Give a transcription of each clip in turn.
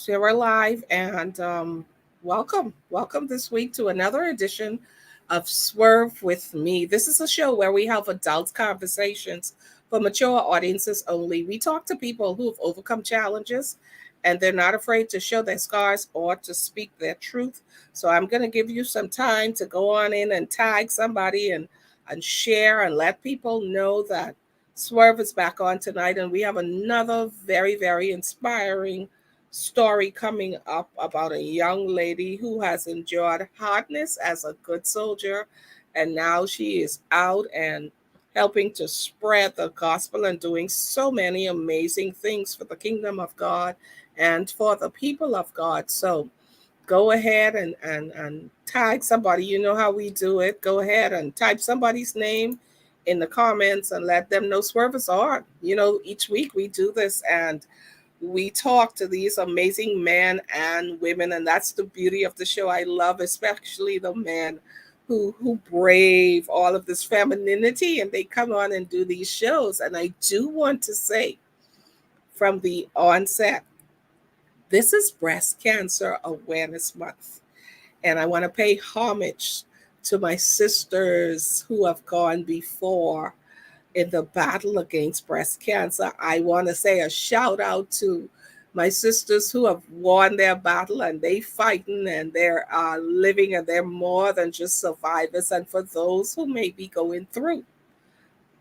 So we're live and welcome this week to another edition of Swerve with me. This is a show where we have adult conversations for mature audiences only. We talk to people who have overcome challenges and they're not afraid to show their scars or to speak their truth. So I'm going to give you some time to go on in and tag somebody and share and let people know that Swerve is back on tonight and we have another very inspiring story coming up about a young lady who has endured hardness as a good soldier, and now she is out and helping to spread the gospel and doing so many amazing things for the kingdom of God and for the people of God. So go ahead and tag somebody. You know how we do it. Go ahead and type somebody's name in the comments and let them know Swerve is on. Each week we do this and we talk to these amazing men and women, and that's the beauty of the show. I love especially the men who brave all of this femininity and they come on and do these shows. And I do want to say from the onset, this is Breast Cancer Awareness Month, and I want to pay homage to my sisters who have gone before in the battle against breast cancer. I want to say a shout out to my sisters who have won their battle and they fighting and they're living and they're more than just survivors. And for those who may be going through,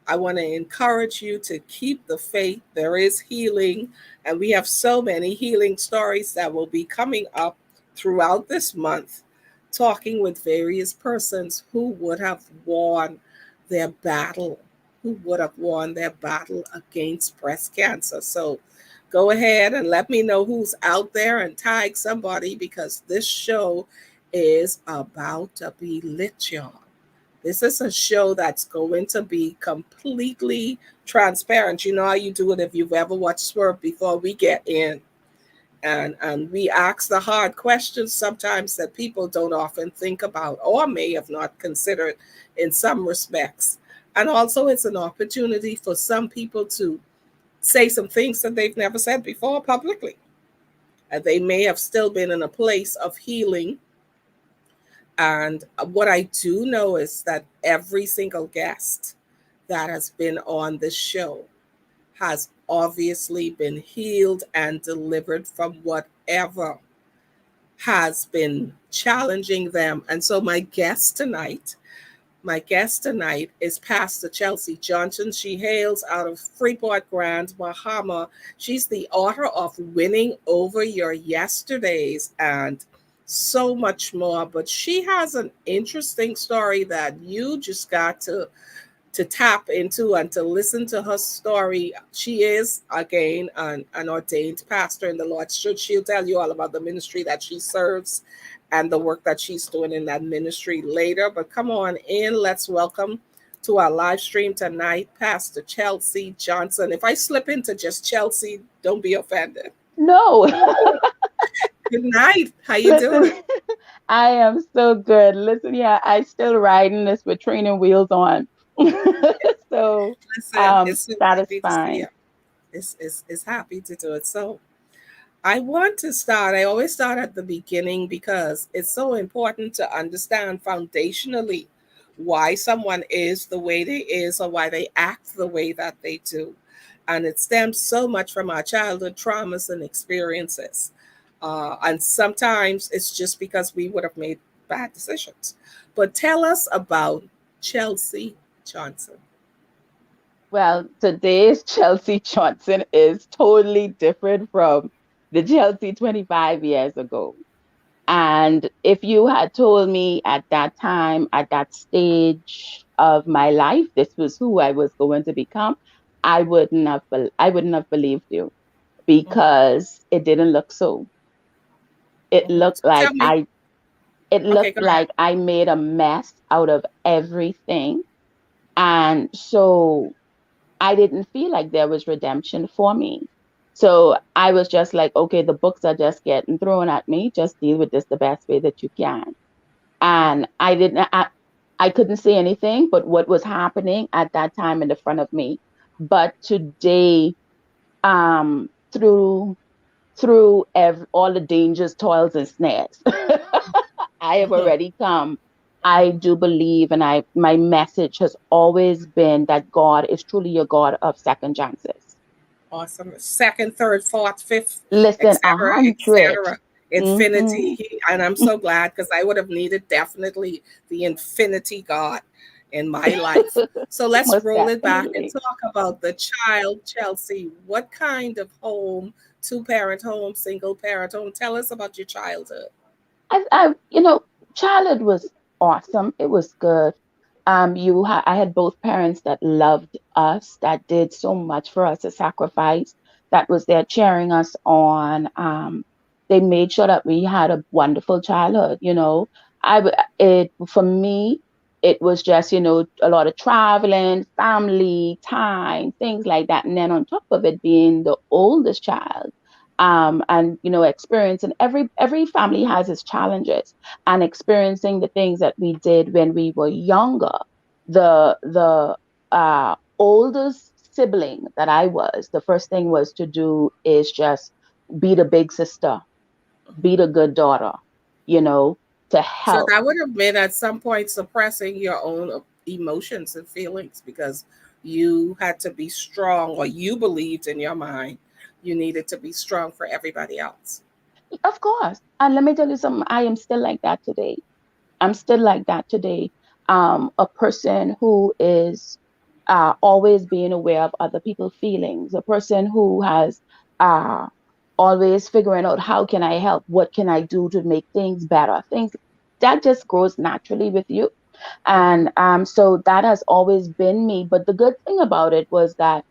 I want to encourage you to keep the faith. There is healing, and we have so many healing stories that will be coming up throughout this month, talking with various persons who would have won their battle, against breast cancer. So go ahead and let me know who's out there and tag somebody because this show is about to be lit, y'all. This is a show that's going to be completely transparent. You know how you do it if you've ever watched Swerve before we get in. And we ask the hard questions sometimes that people don't often think about or may have not considered in some respects. And also, it's an opportunity for some people to say some things that they've never said before publicly. And they may have still been in a place of healing. And what I do know is that every single guest that has been on this show has obviously been healed and delivered from whatever has been challenging them. And so my guest tonight is Pastor Chelsea Johnson. She hails out of Freeport, Grand Bahama. She's the author of Winning Over Your Yesterdays and so much more. But she has an interesting story that you just got to tap into and to listen to her story. She is, again, an ordained pastor in the Lord's Church. She'll tell you all about the ministry that she serves and the work that she's doing in that ministry later. But come on in. Let's welcome to our live stream tonight, Pastor Chelsea Johnson. If I slip into just Chelsea, don't be offended. No. Good night. How you Listen, doing? I am so good. Listen, yeah, I still riding this with training wheels on. So Listen, it's so that is happy to see you. fine. It's happy to do it. So I want to start. I always start at the beginning because it's so important to understand foundationally why someone is the way they is or why they act the way that they do. And it stems so much from our childhood traumas and experiences. And sometimes it's just because we would have made bad decisions. But tell us about Chelsea Johnson. Well, today's Chelsea Johnson is totally different from the Chelsea 25 years ago. And if you had told me at that time, at that stage of my life, this was who I was going to become, I wouldn't have believed you Mhm, because it didn't look so. It mhm. looked So tell like me. I it Okay, looked go ahead. like I made a mess out of everything. And so I didn't feel like there was redemption for me. So I was just like, okay, the books are just getting thrown at me. Just deal with this the best way that you can. And I couldn't say anything but what was happening at that time in the front of me. But today, through through all the dangers, toils, and snares. I have Mhm. already come. I do believe, and my message has always been that God is truly a God of second chances. Awesome. Second, third, fourth, fifth, Listen, a etc., hundred. etc. Mm-hmm. Infinity. And I'm so glad because I would have needed definitely the infinity God in my life. So let's Most roll it back and definitely. talk about the child, Chelsea. What kind of home, two-parent home, single parent home? Tell us about your childhood. Childhood was awesome. It was good. I had both parents that loved us, that did so much for us, a sacrifice, that was there cheering us on. They made sure that we had a wonderful childhood. It for me, it was just a lot of traveling, family time, things like that, and then on top of it, being the oldest child, and experiencing every family has its challenges, and experiencing the things that we did when we were younger. The oldest sibling that I was, the first thing was to do is just be the big sister, be the good daughter, you know, to So help. that would have been at some point suppressing your own emotions and feelings because you had to be strong, or you believed in your mind you needed to be strong for everybody else. Of course. And let me tell you something, I am still like that today. I'm still like that today. A person who is always being aware of other people's feelings, a person who has uh, always figuring out how can I help, what can I do to make things better, things that just grows naturally with you. And so that has always been me. But the good thing about it was that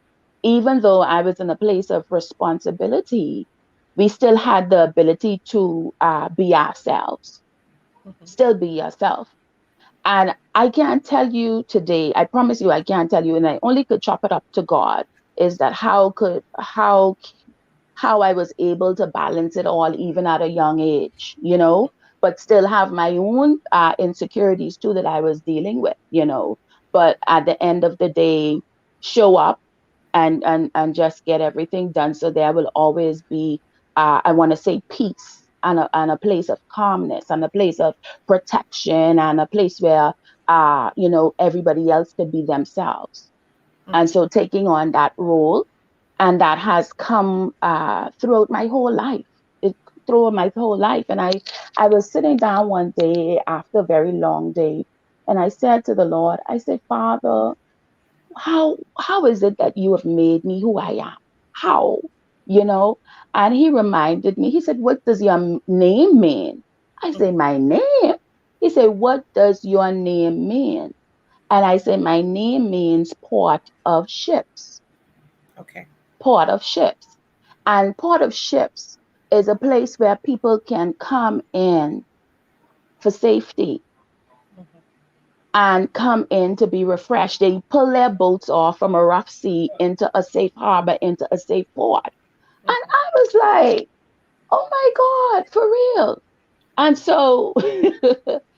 even though I was in a place of responsibility, we still had the ability to be ourselves, Mhm. still be yourself. And I can't tell you today, I promise you, I can't tell you, and I only could chop it up to God, is that how I was able to balance it all even at a young age, but still have my own insecurities too that I was dealing with. But at the end of the day, show up and just get everything done. So there will always be, I want to say, peace and a place of calmness and a place of protection and a place where, everybody else could be themselves. And Mhm. so taking on that role, and that has come throughout my whole life. It throughout my whole life, and I was sitting down one day after a very long day, and I said to the Lord, I said, Father, how is it that you have made me who I am? How? You know? And he reminded me, he said, what does your name mean? I say, Mhm. my name? He said, what does your name mean? And I say, my name means port of ships, Okay. port of ships. And port of ships is a place where people can come in for safety Mhm. and come in to be refreshed. They pull their boats off from a rough sea into a safe harbor, into a safe port. And Mhm. I was like, oh my God, for real. And so,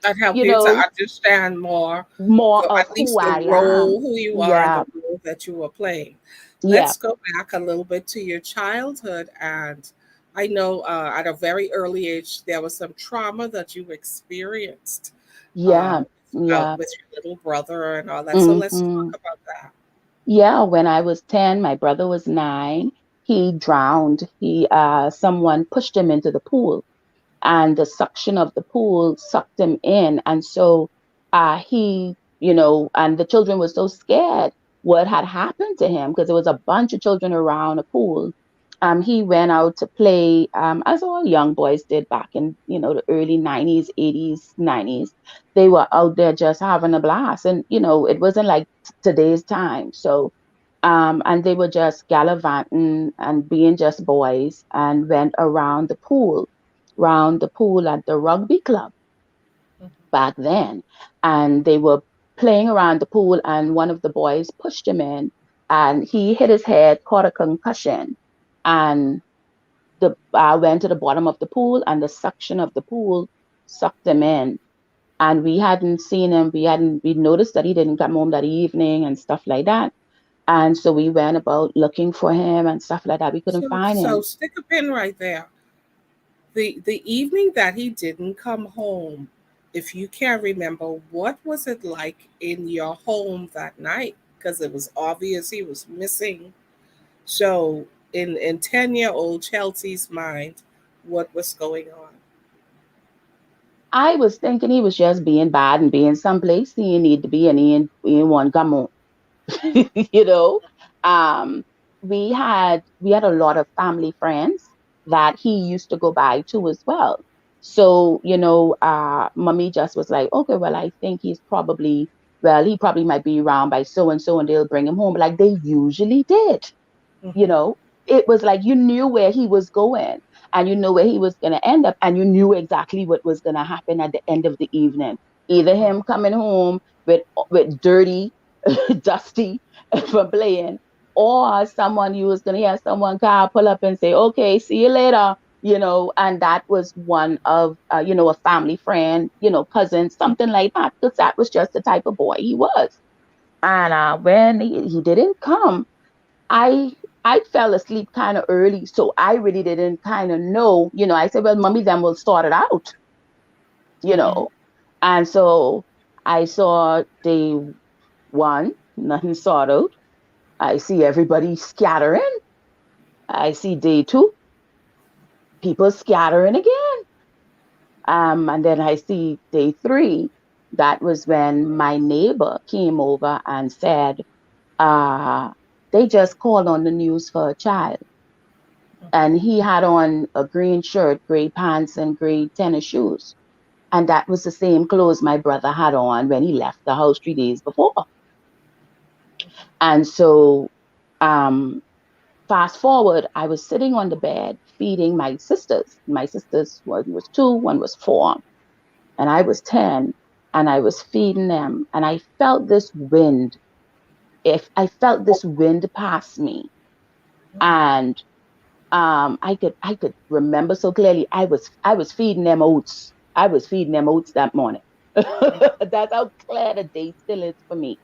That helped you you to know, understand more, more the, of at who least the I role, am. who you are, and Yeah, the role that you were playing. yeah, Let's go back a little bit to your childhood. And I know at a very early age, there was some trauma that you experienced yeah, yeah. with your little brother and all that. So let's Hmm. talk about that. Yeah, when I was 10, my brother was 9. He drowned. Someone pushed him into the pool, and the suction of the pool sucked him in. And so and the children were so scared what had happened to him, because there was a bunch of children around a pool. He went out to play, as all young boys did back in, the early 90s, 80s, 90s. They were out there just having a blast. And, it wasn't like today's time. So, and they were just gallivanting and being just boys, and went around the pool at the rugby club Mhm. back then. And they were playing around the pool, and one of the boys pushed him in, and he hit his head, caught a concussion, and went to the bottom of the pool, and the suction of the pool sucked him in. And we hadn't seen him. We noticed that he didn't come home that evening and stuff like that. And so we went about looking for him and stuff like that. We couldn't find So him. stick a pin right there. The evening that he didn't come home, if you can remember, what was it like in your home that night? Because it was obvious he was missing. So in 10-year-old Chelsea's mind, what was going on? I was thinking he was just being bad and being someplace he didn't need to be, and he didn't want to come home. you know um we had a lot of family friends that he used to go by to as well. So mommy just was like, okay, well, I think he's probably, well, he probably might be around by so and so, and they'll bring him home, like they usually did. you Mm-hmm. know it was like you knew where he was going, and you know where he was going to end up, and you knew exactly what was going to happen at the end of the evening. Either Mm-hmm. him coming home with dirty dusty from playing, or someone, you was going to hear someone car pull up and say, okay, see you later. And that was one of a family friend, cousin, something like that, because that was just the type of boy he was. And when he didn't come, I I fell asleep kind of early, so I really didn't kind of know. I said, well, mommy, then we'll start it out, you Mm-hmm. know. And so I saw day one, nothing sorted. I see everybody scattering. I see day two, people scattering again. And then I see day three. That was when my neighbor came over and said, uh, they just called on the news for a child. And he had on a green shirt, gray pants, and gray tennis shoes. And that was the same clothes my brother had on when he left the house 3 days before. And so, um, fast forward, I was sitting on the bed feeding my sisters. My sisters, one was 2, one was 4, and I was 10, and I was feeding them. And I felt this wind. If I felt this wind pass me, and I could remember so clearly. I was feeding them oats. I was feeding them oats that morning. That's how clear the day still is for me.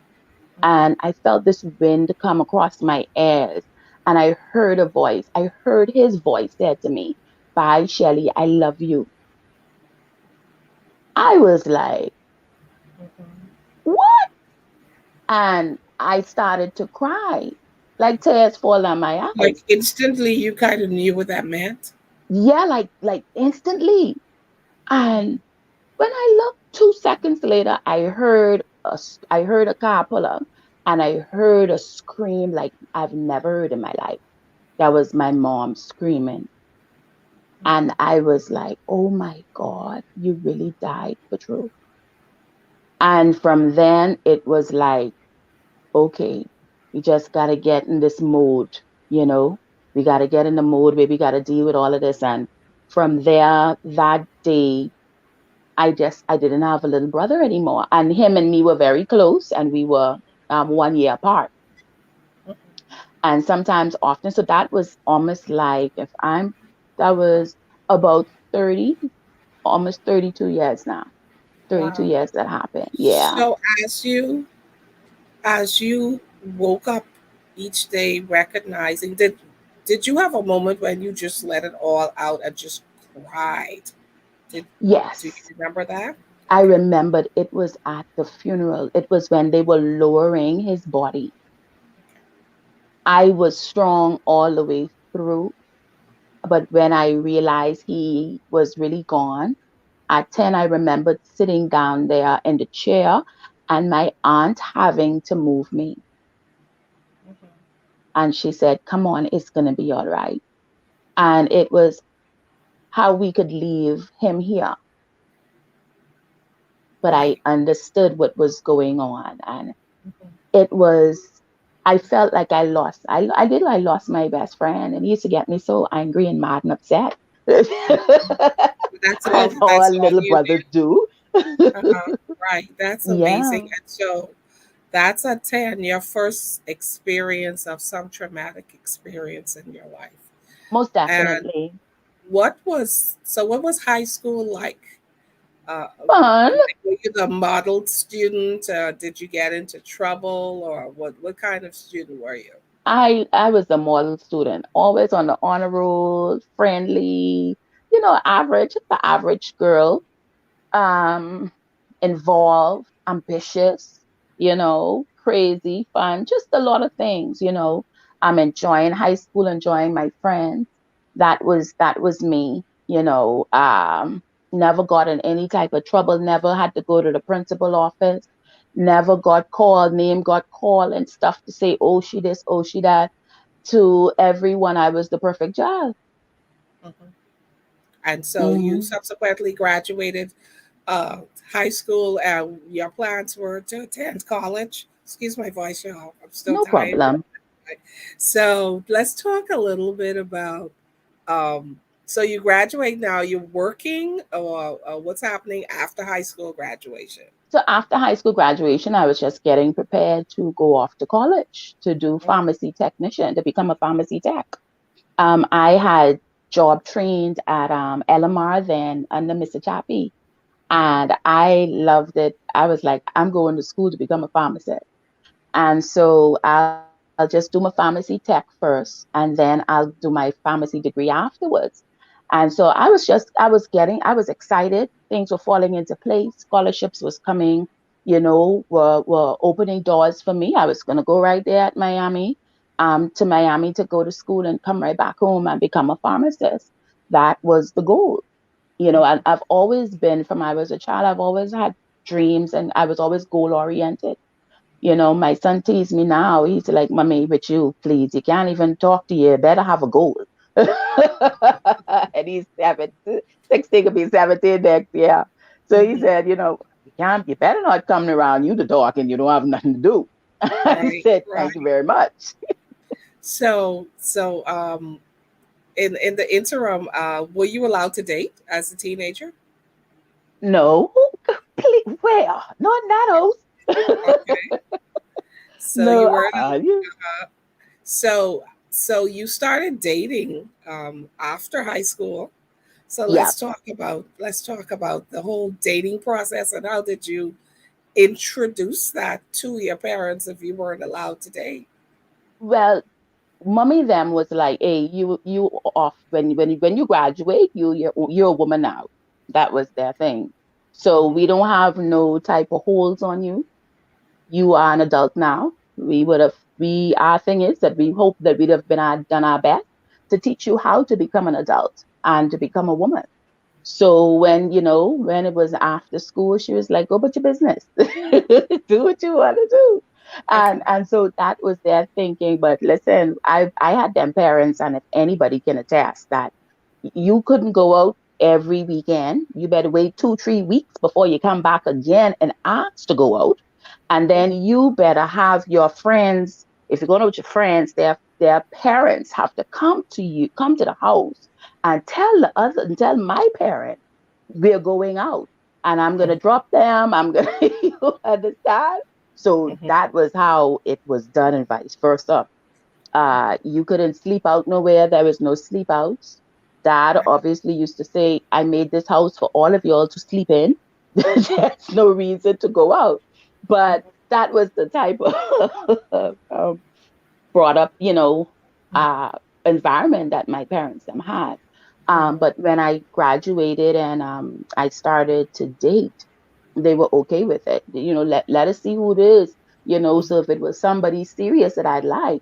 And I felt this wind come across my ears, and I heard a voice. I heard his voice said to me, "Bye, Shelly. I love you." I was like, Mm-hmm. "What?" And I started to cry, like tears fall on my Like eyes. instantly, you kind of knew what that meant. Yeah, like instantly. And when I looked 2 seconds later, I heard a car pull up, and I heard a scream like I've never heard in my life. That was my mom screaming. And I was like, oh my God, you really died for true. And from then it was like, okay, we just gotta get in this mode, you know? We gotta get in the mode where we gotta deal with all of this. And from there, that day, I didn't have a little brother anymore. And him and me were very close, and we were 1 year apart. And sometimes often, so that was almost like, that was about 30, almost 32 years now. 32 Wow. years that happened. Yeah. So as you woke up each day recognizing, did you have a moment when you just let it all out and just cried? Did Do you Yes. remember that? I Okay. remembered it was at the funeral. It was when they were lowering his body. I was strong all the way through. But when I realized he was really gone, at 10, I remembered sitting down there in the chair and my aunt having to move me. Mhm. And she said, come on, it's going to be all right. And it was how we could leave him here. But I Right. understood what was going on. And Mhm. it was, I felt like I lost my best friend. And he used to get me so angry and mad and upset. That's all. As all That's all little you brothers did. do. Right. That's amazing. Yeah, And so that's a 10, your first experience of some traumatic experience in your life. most And definitely. what was high school like? Uh, Fun. were you the modeled student? Did you get into trouble, or what kind of student were you? I was a model student, always on the honor roll, friendly, average, just the average girl. um, Involved, ambitious, crazy, fun, just a lot of things. I'm enjoying high school, enjoying my friends. That was me. Never got in any type of trouble, never had to go to the principal office, never got called, name got called and stuff to say, oh, she this, oh, she that. To everyone, I was the perfect child. Mhm. And so you Hmm. subsequently graduated uh, high school, and your plans were to attend college. Excuse my voice, y'all. I'm still No tired. problem. So let's talk a little bit about. Um, so you graduate now. You're working, or what's happening after high school graduation? So after high school graduation, I was just getting prepared to go off to college to do Mhm, pharmacy technician, to become a pharmacy tech. I had job trained at LMR then under Mr. Chappie, mhm, and I loved it. I was like, I'm going to school to become a pharmacist. And so I'll just do my pharmacy tech first, and then I'll do my pharmacy degree afterwards. And so I was excited. Things were falling into place. Scholarships was coming, were opening doors for me. I was going to go right there at Miami, to Miami to go to school and come right back home and become a pharmacist. That was the goal. And mhm. I've always been, from I was a child, I've always had dreams and I was always goal oriented. My son teased me now. He's like, Mommy, with you, please. You can't even talk to you. You better have a goal. And he's 16, could be 17 next year. So he Mhm. said, you better not come around you the dark and you don't have nothing to do. I Right, said, thank you right. very much. So, in the interim, were you allowed to date as a teenager? No, please, where? Not in that house. Okay. So No, you were you, so so you started dating after high school. So yeah. let's talk about the whole dating process, and how did you introduce that to your parents if you weren't allowed to date? Well, mommy them was like, hey, you off when you graduate, you're a woman now. That was their thing. So Mhm, we don't have no type of holds on you. You are an adult now. We our thing is that we hope that we'd have done our best to teach you how to become an adult and to become a woman. So when it was after school, she was like, "Go about your business, do what you want to do," okay. and so that was their thinking. But listen, I had them parents, and if anybody can attest that you couldn't go out every weekend. You better wait 2, 3 weeks before you come back again and ask to go out, and then Mhm, you better have your friends. If you're going out with your friends, their parents have to come to the house and tell my parent we're going out and I'm gonna mhm, drop them. I'm gonna you understand. So mhm, that was how it was done, and vice versa. You couldn't sleep out nowhere. There was no sleep outs. Dad okay. obviously used to say, I made this house for all of y'all to sleep in. There's no reason to go out. But that was the type of brought up, Mhm, uh, environment that my parents them had. mhm, But when I graduated and I started to date, they were okay with it. Let us see who it is. mhm. So if it was somebody serious that I'd like,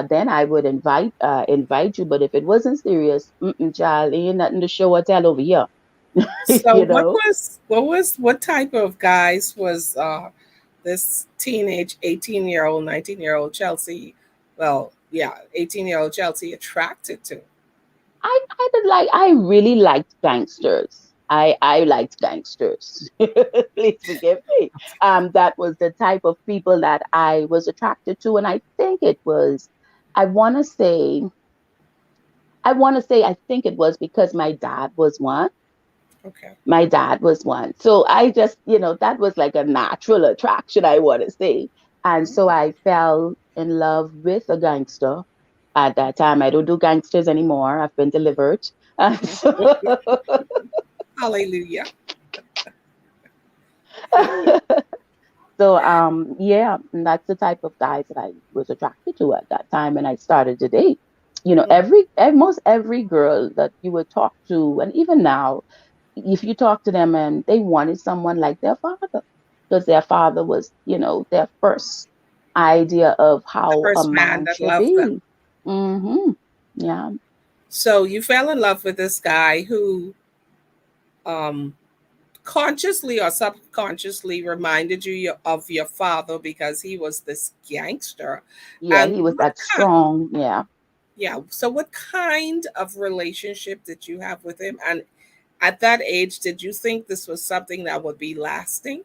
then I would invite you. But if it wasn't serious, child, ain't nothing to show or tell over here. So you know. what type of guys was this teenage 18-year-old, 19-year-old Chelsea, well, yeah, 18-year-old Chelsea attracted to? I really liked gangsters. I liked gangsters. Please forgive me. That was the type of people that I was attracted to, and I think it was. I want to say. I think it was because my dad was one. Okay. My dad was one. So I just, that was like a natural attraction, I want to say. And so Mm, I fell in love with a gangster. At that time, I don't do gangsters anymore. I've been delivered. And so hallelujah. So yeah, and that's the type of guys that I was attracted to at that time, and I started to date. You know, Mm, most every girl that you would talk to, and even now, if you talk to them and they wanted someone like their father, because their father was, their first idea of the how a first man man that should loved them. be. Mm-hmm. Yeah. So you fell in love with this guy who um, consciously or subconsciously reminded you of your father because he was this gangster. Yeah, And he was what that kind, strong. Yeah. yeah, so what kind of relationship did you have with him? And at that age, did you think this was something that would be lasting?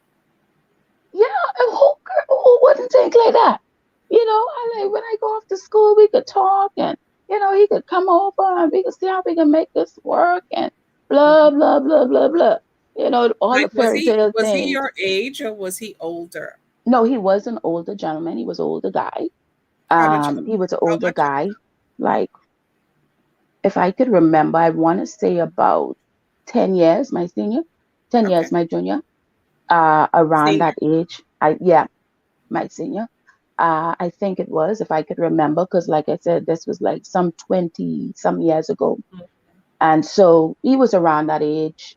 Yeah, and who wouldn't think like that? I like when I go off to school, we could talk, and he could come over and we could see how we can make this work, and blah Mhm. blah blah blah blah. All the Like, was fairy he tale was he things. your age or was he older? No, he was an older gentleman. He was an older guy. How much? He was an How older much? guy. Like, if I could remember, I want to say about 10 years my senior, 10 years Okay, my junior. Around senior. that age, yeah, my senior. I think it was, if I could remember, because like I said, this was like some 20 some years ago. Mhm. And so he was around that age.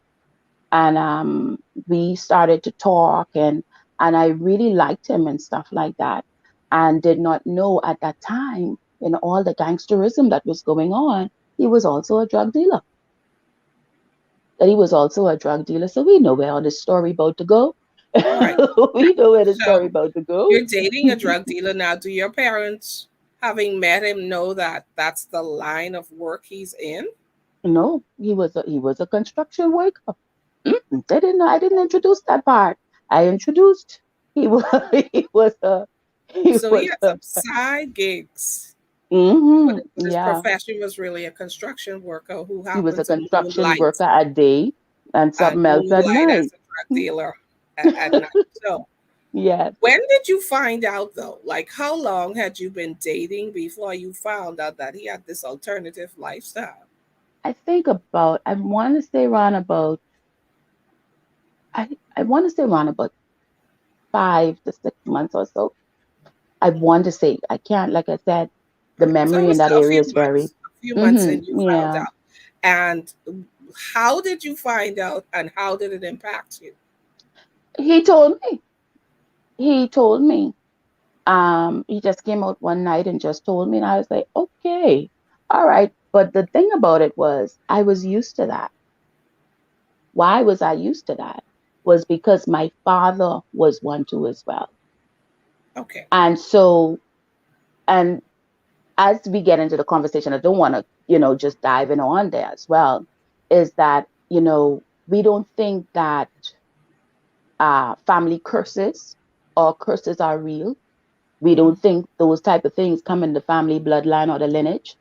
And we started to talk, and I really liked him and stuff like that. And did not know at that time, in all the gangsterism that was going on, he was also a drug dealer. That he was also a drug dealer. So we know where this story about to go. Right. We know where the story So about to go. you're dating a drug dealer now. Do your parents, having met him, know that that's the line of work he's in? No, he was a construction worker. They didn't know. I didn't introduce that part. I introduced he was he was a he So he was had a some side gigs, but his yeah, profession was really a construction worker who he was happened a to construction moonlight worker at day and something else at as night. a drug dealer at night. So Yes, when did you find out though? Like, how long had you been dating before you found out that he had this alternative lifestyle? I think about. I want to say around about. I want to say around about 5 to 6 months or so. I want to say I can't. Like I said, the Right. So it memory in was that a area is very. few months, and you found Yeah. out. And how did you find out, and how did it impact you? He told me. He told me. He just came out one night and just told me, and I was like, okay, all right. But the thing about it was, I was used to that. Why was I used to that? Was because my father was one too as well. Okay. And so, and as we get into the conversation, I don't want to, just dive in on there as well, is that, we don't think that family curses or curses are real. We Hmm. don't think those type of things come in the family bloodline or the lineage.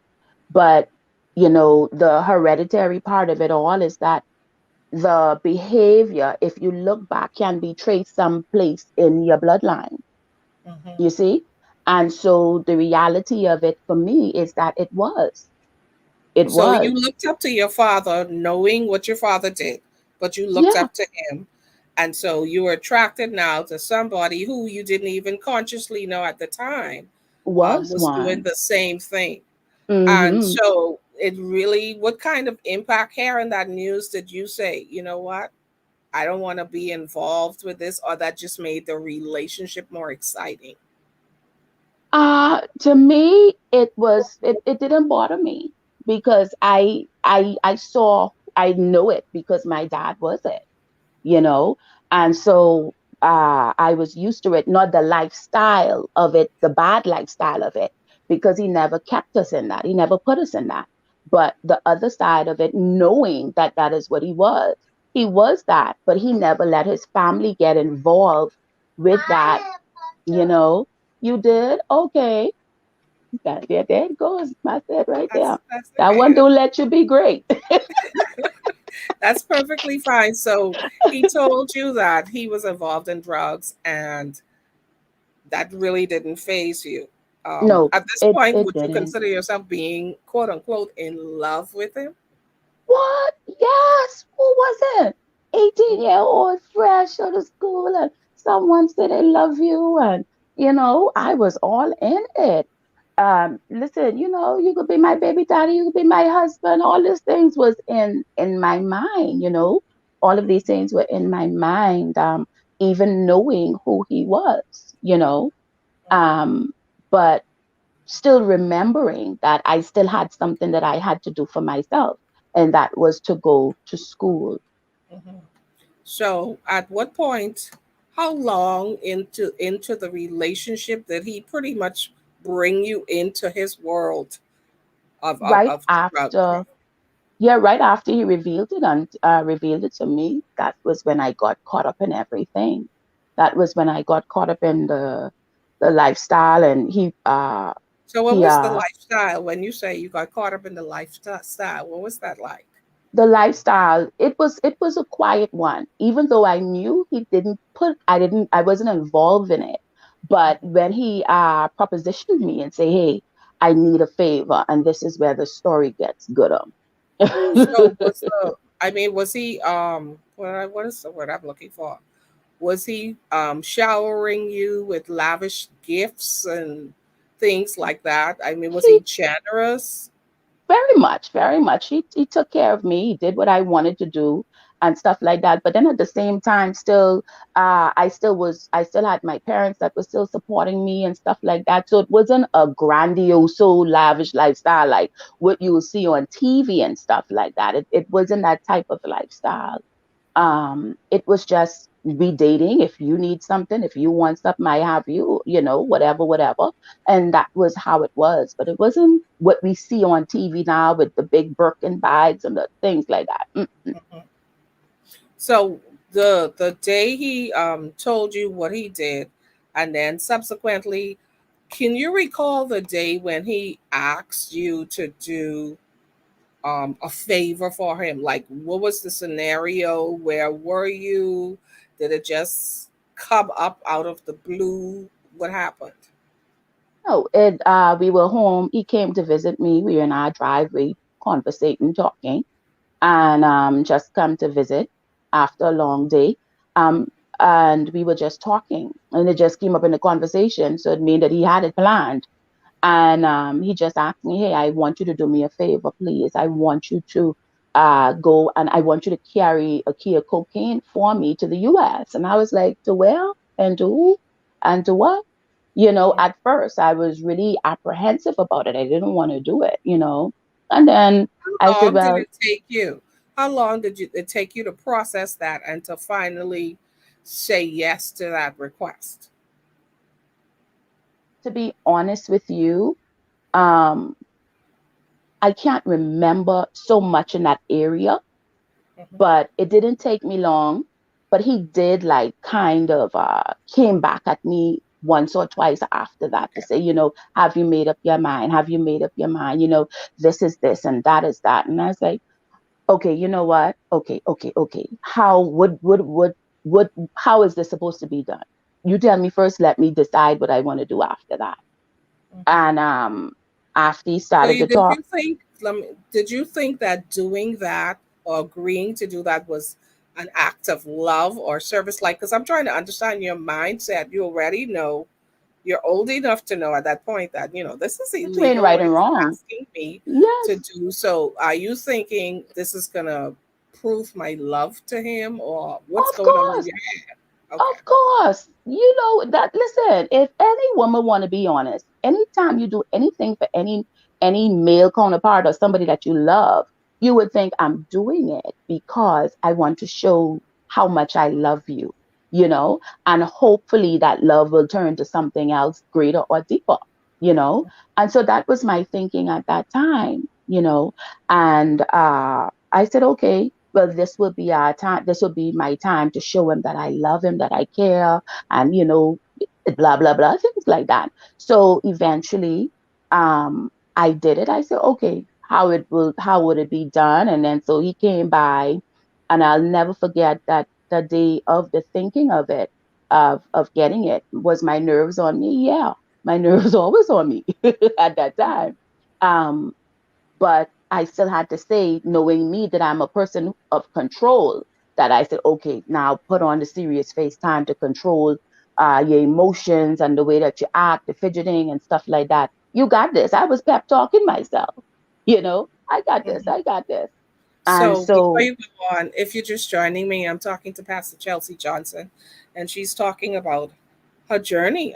But, the hereditary part of it all is that the behavior, if you look back, can be traced someplace in your bloodline, Hmm. you see? And so the reality of it for me is that it was. It So you was. looked up to your father, knowing what your father did, but you looked Yeah, up to him. And so you were attracted now to somebody who you didn't even consciously know at the time was was doing one. the same thing. And Mm-hmm. so it really, what kind of impact hearing that news did you say, you know what? I don't want to be involved with this, or that just made the relationship more exciting? To me, it didn't bother me because I saw, I know it because my dad was it. you know and so I was used to it, not the lifestyle of it, the bad lifestyle of it, because he never kept us in that, he never put us in that. But the other side of it, knowing that that is what he was that, but he never let his family get involved with that. you know you did okay. There it goes, I said right there, That's that one okay. don't let you be great. That's perfectly fine. So he told you that he was involved in drugs, and that really didn't phase you. No, At this point, it would you didn't. consider yourself being quote unquote in love with him? What? Yes. Who wasn't? 18-year-old fresh out of school and someone said they love you, and I was all in it. Listen, you could be my baby daddy, you could be my husband. All these things was in my mind. All of these things were in my mind. Even knowing who he was, um, but still remembering that I still had something that I had to do for myself, and that was to go to school. Mhm. So, at what point, how long into the relationship did he pretty much bring you into his world Right of after, yeah, right after he revealed it and revealed it to me, that was when I got caught up in everything. That was when I got caught up in the lifestyle, and So, what he was the lifestyle when you say you got caught up in the lifestyle? What was that like? the lifestyle, it was a quiet one, even though I knew he didn't put I wasn't involved in it. But when he propositioned me and say, hey, I need a favor, and this is where the story gets good. So, I mean, was he, what is the word I'm looking for? Was he showering you with lavish gifts and things like that? I mean, was he He generous? very much, very much. He took care of me. He did what I wanted to do and stuff like that. But then at the same time, still, I still had my parents that were still supporting me and stuff like that. So it wasn't a grandiose, so lavish lifestyle like what you will see on TV and stuff like that. It wasn't that type of lifestyle. It was just we dating. If you need something, if you want something, I have you, whatever, whatever. And that was how it was. But it wasn't what we see on TV now with the big Birkin bags and the things like that. Mhm. So the day he told you what he did, and then subsequently, can you recall the day when he asked you to do a favor for him? Like, what was the scenario? Where were you? Did it just come up out of the blue? What happened? No, we were home. He came to visit me. We were in our driveway, conversating, talking, and just come to visit after a long day. Um, and we were just talking, and it just came up in the conversation. So it meant that he had it planned. And he just asked me, hey, I want you to do me a favor, please. I want you to go and I want you to carry a key of cocaine for me to the US. And I was like, to where? And to who? And to what? At first I was really apprehensive about it. I didn't want to do it. And then I How said, long did well, it take you? How long did it take you to process that and to finally say yes to that request? to be honest with you, um, I can't remember so much in that area, Mhm. but it didn't take me long. But he did like kind of came back at me once or twice after that to Okay. say, have you made up your mind? Have you made up your mind? This is this and that is that. And I was like, okay, you know what? Okay, okay, okay. How would how is this supposed to be done? You tell me first, let me decide what I want to do after that. Mhm. And after he So started you to did talk, you think did you think that doing that or agreeing to do that was an act of love or service? Like, because I'm trying to understand your mindset. You already know, you're old enough to know at that point that this is between illegal right what and he's wrong, asking me to yes. do. So are you thinking this is gonna prove my love to him, or what's Of going on in course. your head? Okay. Of course, that. Listen, if any woman want to be honest, anytime you do anything for any male counterpart or somebody that you love, you would think I'm doing it because I want to show how much I love you, and hopefully that love will turn to something else greater or deeper. And so that was my thinking at that time. And I said, okay, well, this will be our time. This will be my time to show him that I love him, that I care, and blah blah blah, things like that. So eventually, I did it. I said, okay, how would it be done? And then so he came by, and I'll never forget that the day of the thinking of it, of getting it, was my nerves on me. Yeah, my nerves always on me at that time. Um, but I still had to say, knowing me that I'm a person of control. that I said, okay, now put on the serious face, time to control your emotions and the way that you act, the fidgeting and stuff like that. You got this. I was pep talking myself, I got this, Mhm. I got this. And So before so you go on, if you're just joining me, I'm talking to Pastor Chelsea Johnson, and she's talking about her journey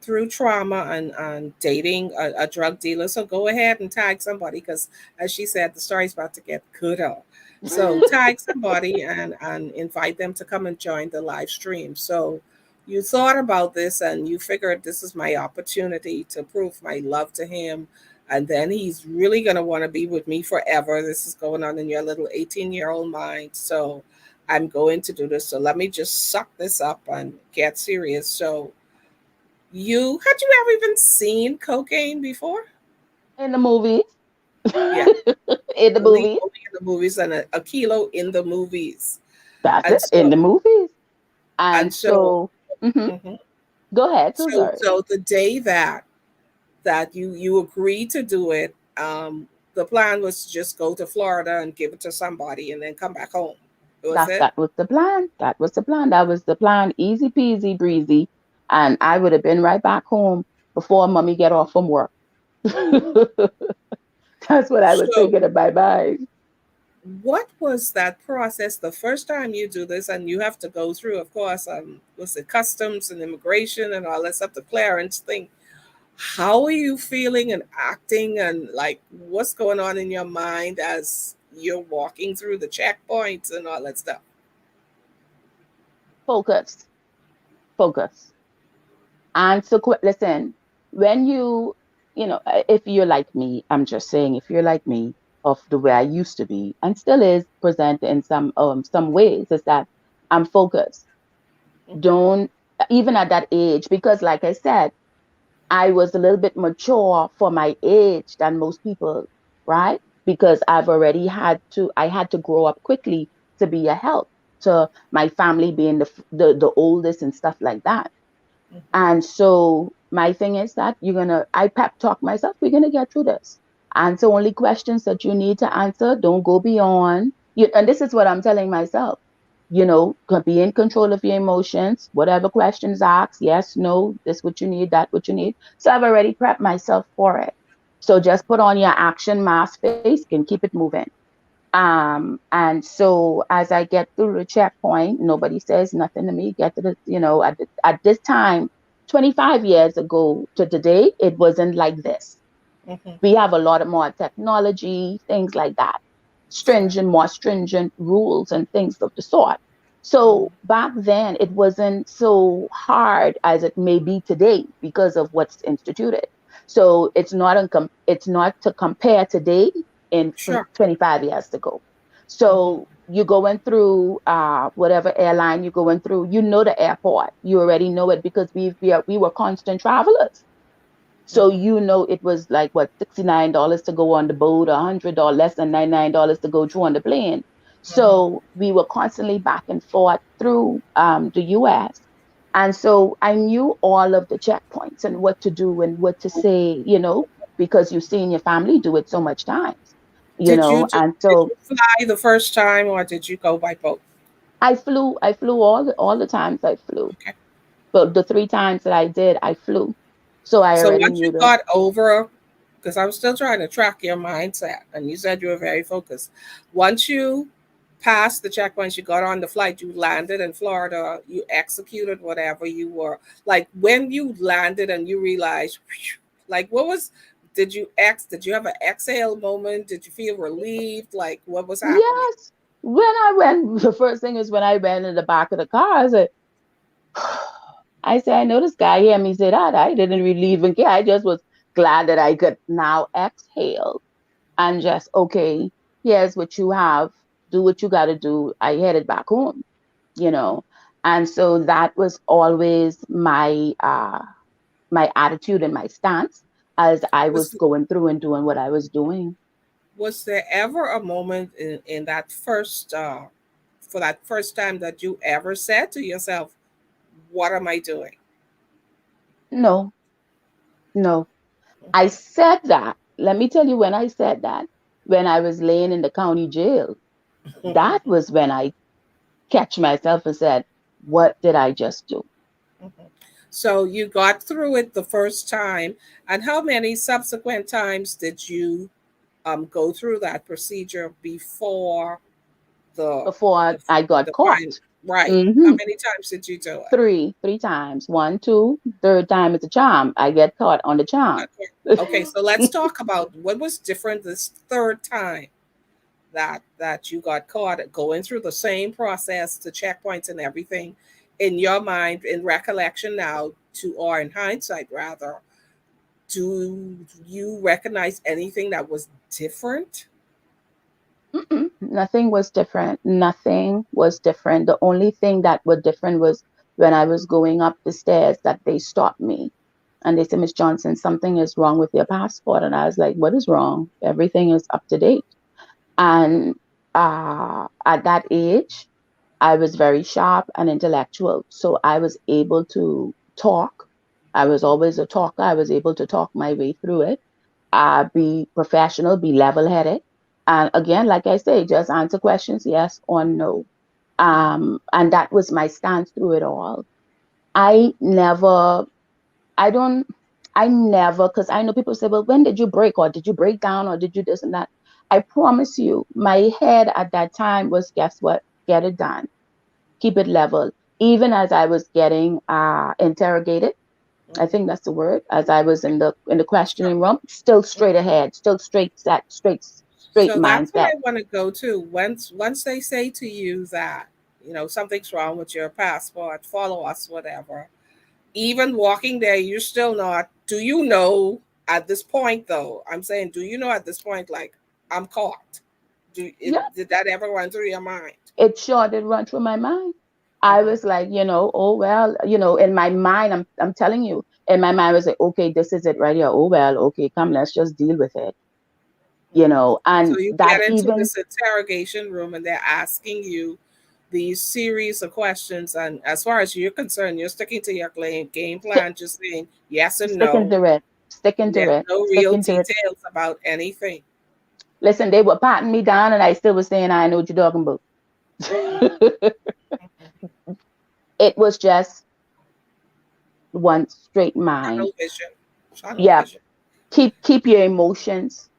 through trauma and dating a drug dealer. So go ahead and tag somebody because, as she said, the story's about to get gooder. So tag somebody and invite them to come and join the live stream. So you thought about this and you figured this is my opportunity to prove my love to him. And then he's really going to want to be with me forever. This is going on in your little 18-year-old mind. So I'm going to do this. So let me just suck this up and get serious. So you had you ever even seen cocaine before? in the movies, Yeah, in the believe movies, only in the movies and a kilo in the movies. that's And it, in so the movies. and And so so, mhm, mhm. go ahead, so so sorry. so the day that you agreed to do it, the plan was to just go to Florida and give it to somebody and then come back home. Was That it? that was the plan. That was the plan. That was the plan. Easy peasy breezy. And I would have been right back home before mommy get off from work. That's what I was So thinking in my mind. what was that process the first time you do this and you have to go through, of course, was it customs and immigration and all that stuff, the clearance thing? How are you feeling and acting and like what's going on in your mind as you're walking through the checkpoints and all that stuff? Focus. Focus. And so listen, when if you're like me, I'm just saying, if you're like me, of the way I used to be and still is present in some ways, is that I'm focused. Don't, even at that age, because like I said, I was a little bit mature for my age than most people, right? Because I had to grow up quickly to be a help to my family, being the oldest and stuff like that. And so my thing is that I pep talk myself, we're gonna get through this. Answer only questions that you need to answer. Don't go beyond. And this is what I'm telling myself. Be in control of your emotions. Whatever questions asked, yes, no, this what you need, that what you need. So I've already prepped myself for it. So just put on your action mask face and keep it moving. And so as I get through the checkpoint, nobody says nothing to me. Get to at this time, 25 years ago to today, it wasn't like this. Mm-hmm. We have a lot of more technology, things like that, Right. more stringent rules and things of the sort. So back then, it wasn't so hard as it may be today because of what's instituted. So it's not to compare today in from Sure. 25 years ago. Mm-hmm. So you're going through whatever airline you're going through, the airport. You already know it because we were constant travelers. So Mm-hmm. it was like what, $69 to go on the boat, $100 less than $99 to go through on the plane. Mm-hmm. So we were constantly back and forth through the US. And so I knew all of the checkpoints and what to do and what to say, because you've seen your family do it so much times, and Did so you fly the first time or did you go by boat? I flew all the times I flew. Okay. But the three times that I did, I flew. So I So already once you knew the got over, because I was still trying to track your mindset, and you said you were very focused. Once you passed the checkpoints, you got on the flight, you landed in Florida, you executed whatever you were. Like when you landed and you realized, phew, like what was, did you have an exhale moment? Did you feel relieved? Like what was happening? Yes. When I went, the first thing is when I went in the back of the car, I know this guy here. And he said, I didn't really even care. I just was glad that I could now exhale and just, okay, here's what you have. Do what you got to do. I headed back home, you know. And so that was always my attitude and my stance as I was Was going through and doing what I was doing. was there ever a moment in that first for that first time that you ever said to yourself, what am I doing? No, no. I said that. Let me tell you when I said that. When I was laying in the county jail. That was when I catch myself and said, what did I just do? So you got through it the first time, and how many subsequent times did you go through that procedure before the Before the, I got the caught. final? Right. How Hmm. many times did you do it? Three times. One, two, third time is a charm. I get caught on the charm. Okay. Okay, so let's talk about what was different this third time that you got caught going through the same process, the checkpoints and everything. In your mind, in recollection now, to or in hindsight rather, do you recognize anything that was different? Mm-mm. Nothing was different. Nothing was different. The only thing that was different was when I was going up the stairs that they stopped me and they said, Miss Johnson, something is wrong with your passport. And I was like, what is wrong? Everything is up to date. And at that age, I was very sharp and intellectual. So I was able to talk. I was always a talker. I was able to talk my way through it, be professional, be level headed. And again, like I say, just answer questions yes or no. And that was my stance through it all. I never, I don't, I never, because I know people say, well, when did you break? Or did you break down? Or did you this and that? I promise you, my head at that time was, guess what? Get it done. Keep it level. Even as I was getting interrogated, I Mhm. think that's the word, as I was in the So, questioning room, still straight ahead, still straight so that's what mindset. I want to go to. Once they say to you that, something's wrong with your passport, follow us, whatever. Even walking there, you're still not. Do you know at this point though? I'm saying, do you know at this point, like, I'm caught? Yeah, Did that ever run through your mind? it sure did run through my mind. I Hmm. was like, oh well, in my mind, I'm telling you, in my mind I was like, okay, this is it right here. Oh well, okay, come, let's just deal with it. Hmm. So And you that get into even this interrogation room and they're asking you these series of questions, and as far as you're concerned, you're sticking to your game sti plan, just saying yes and sticking no. to it, sticking to Yeah, it, no real sticking to it. details about anything. Listen, they were patting me down, and I still was saying, I know what you're talking about. Mhm. Mhm. It was just one straight mind. Tunnel vision. Tunnel Yeah, vision. keep your emotions,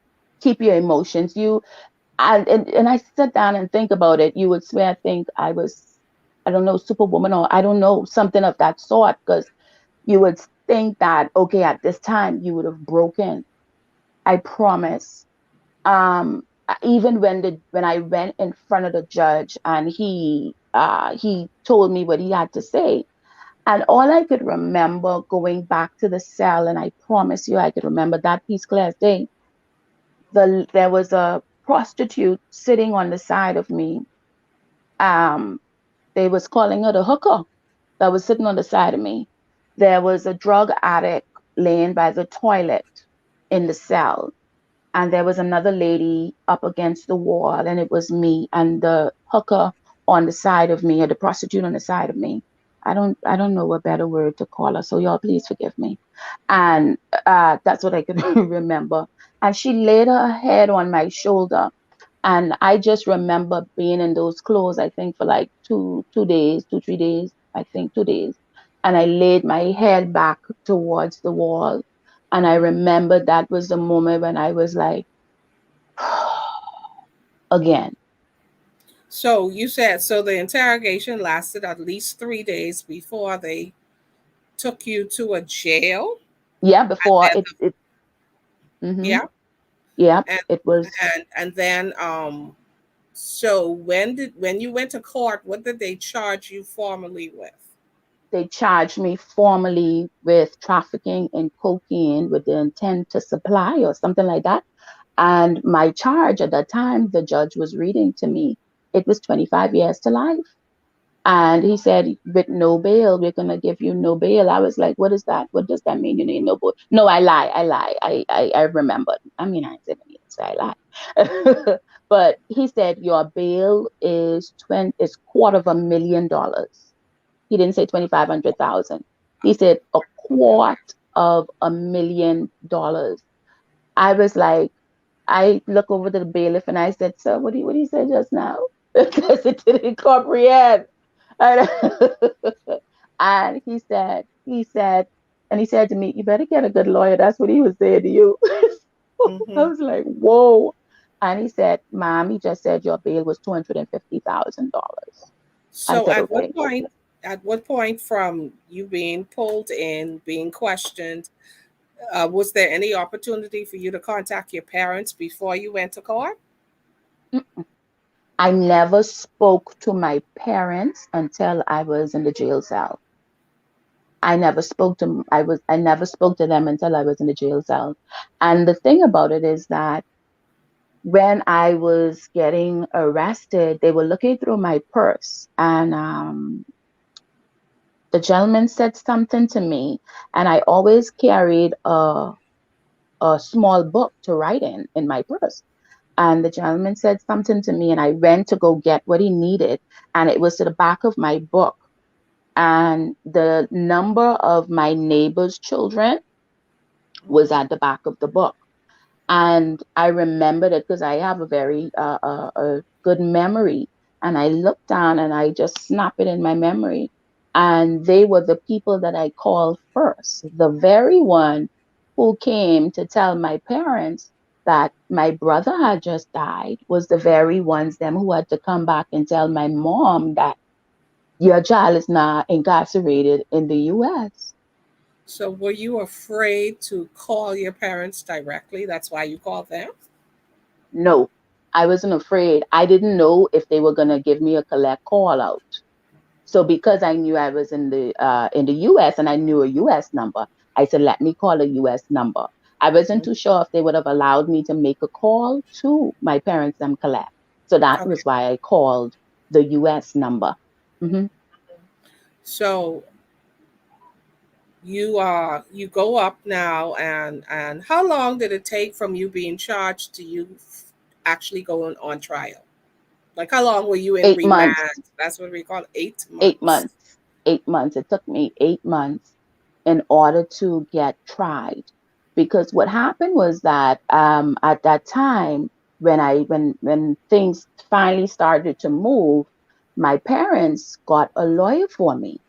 keep your emotions. And I sit down and think about it. You would swear I think I was, I don't know, superwoman, or I don't know, something of that sort, because you would think that okay, at this time you would have broken. I promise. Even when I went in front of the judge and he told me what he had to say, and all I could remember going back to the cell, and I promise you I could remember that piece clear as day. There was a prostitute sitting on the side of me. Um, they was calling her the hooker that was sitting on the side of me. There was a drug addict laying by the toilet in the cell, and there was another lady up against the wall, and it was me and the hooker on the side of me, or the prostitute on the side of me. I don't know a better word to call her, so y'all please forgive me. And that's what I could remember. And she laid her head on my shoulder, and I just remember being in those clothes, I think for like 2 days, 3 days, I think 2 days. And I laid my head back towards the wall. And I remember that was the moment when I was like, again. So you said so the interrogation lasted at least 3 days before they took you to a jail, Yeah, and before then it mm-hmm, yeah, yeah, and it was, then so when you went to court, what did they charge you formally with? they charged me formally with trafficking in cocaine with the intent to supply or something like that. And my charge at that time, the judge was reading to me, it was 25 years to life. And he said, with no bail, we're going to give you no bail. I was like, what is that? What does that mean? You need no bail? No, I lie. I lie. I remembered. I mean, I didn't mean to say I lie. But he said, your bail is $250,000. He didn't say 2,500,000. He said a $250,000. I was like, I look over to the bailiff and I said, "Sir, what do you say just now?" Because it didn't comprehend. And, and he said to me, "You better get a good lawyer." That's what he was saying to you. I Mm-hmm. was like, "Whoa." And he said, "Ma'am, he just said your bail was $250,000." I So said, "Okay." at what point from you being pulled in, being questioned, was there any opportunity for you to contact your parents before you went to court? Mm. I never spoke to my parents until I was in the jail cell. I never spoke to them until I was in the jail cell. And the thing about it is that when I was getting arrested, they were looking through my purse, and the gentleman said something to me, and I always carried a small book to write in my purse. And the gentleman said something to me, and I went to go get what he needed, and it was to the back of my book. And the number of my neighbor's children was Mm-hmm. at the back of the book. And I remembered it because I have a very good memory. And I looked down and I just snapped it in my memory. And they were the people that I called first. The very one who came to tell my parents that my brother had just died was the very ones them who had to come back and tell my mom that your child is now incarcerated in the US. So were you afraid to call your parents directly? That's why you called them? No, I wasn't afraid. I didn't know if they were gonna give me a collect call out. So because I knew I was in the US and I knew a US number, I said, let me call a US number. I wasn't Mm. too sure if they would have allowed me to make a call to my parents and collect. So that Okay. was why I called the US number. Hmm. So you go up now, and how long did it take from you being charged to you actually going on trial? Like how long were you in 8 months. remand? That's what we call 8 months. 8 months. 8 months. It took me 8 months in order to get tried. Because what happened was that at that time, when things finally started to move, my parents got a lawyer for me.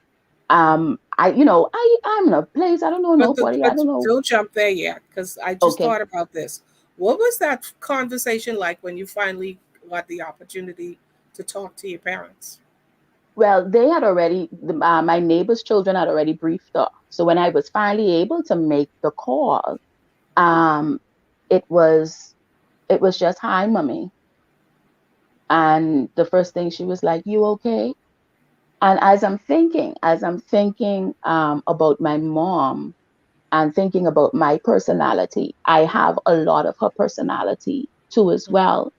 I'm in a place I don't know nobody. I But don't know. don't jump there yet, because I just Okay. thought about this. What was that conversation like when you finally got the opportunity to talk to your parents? Well, they had already my neighbor's children had already briefed up. So when I was finally able to make the call, um, it was it was just, "Hi, mommy." And the first thing she was like, "You okay?" And as I'm thinking about my mom and thinking about my personality, I have a lot of her personality too as well.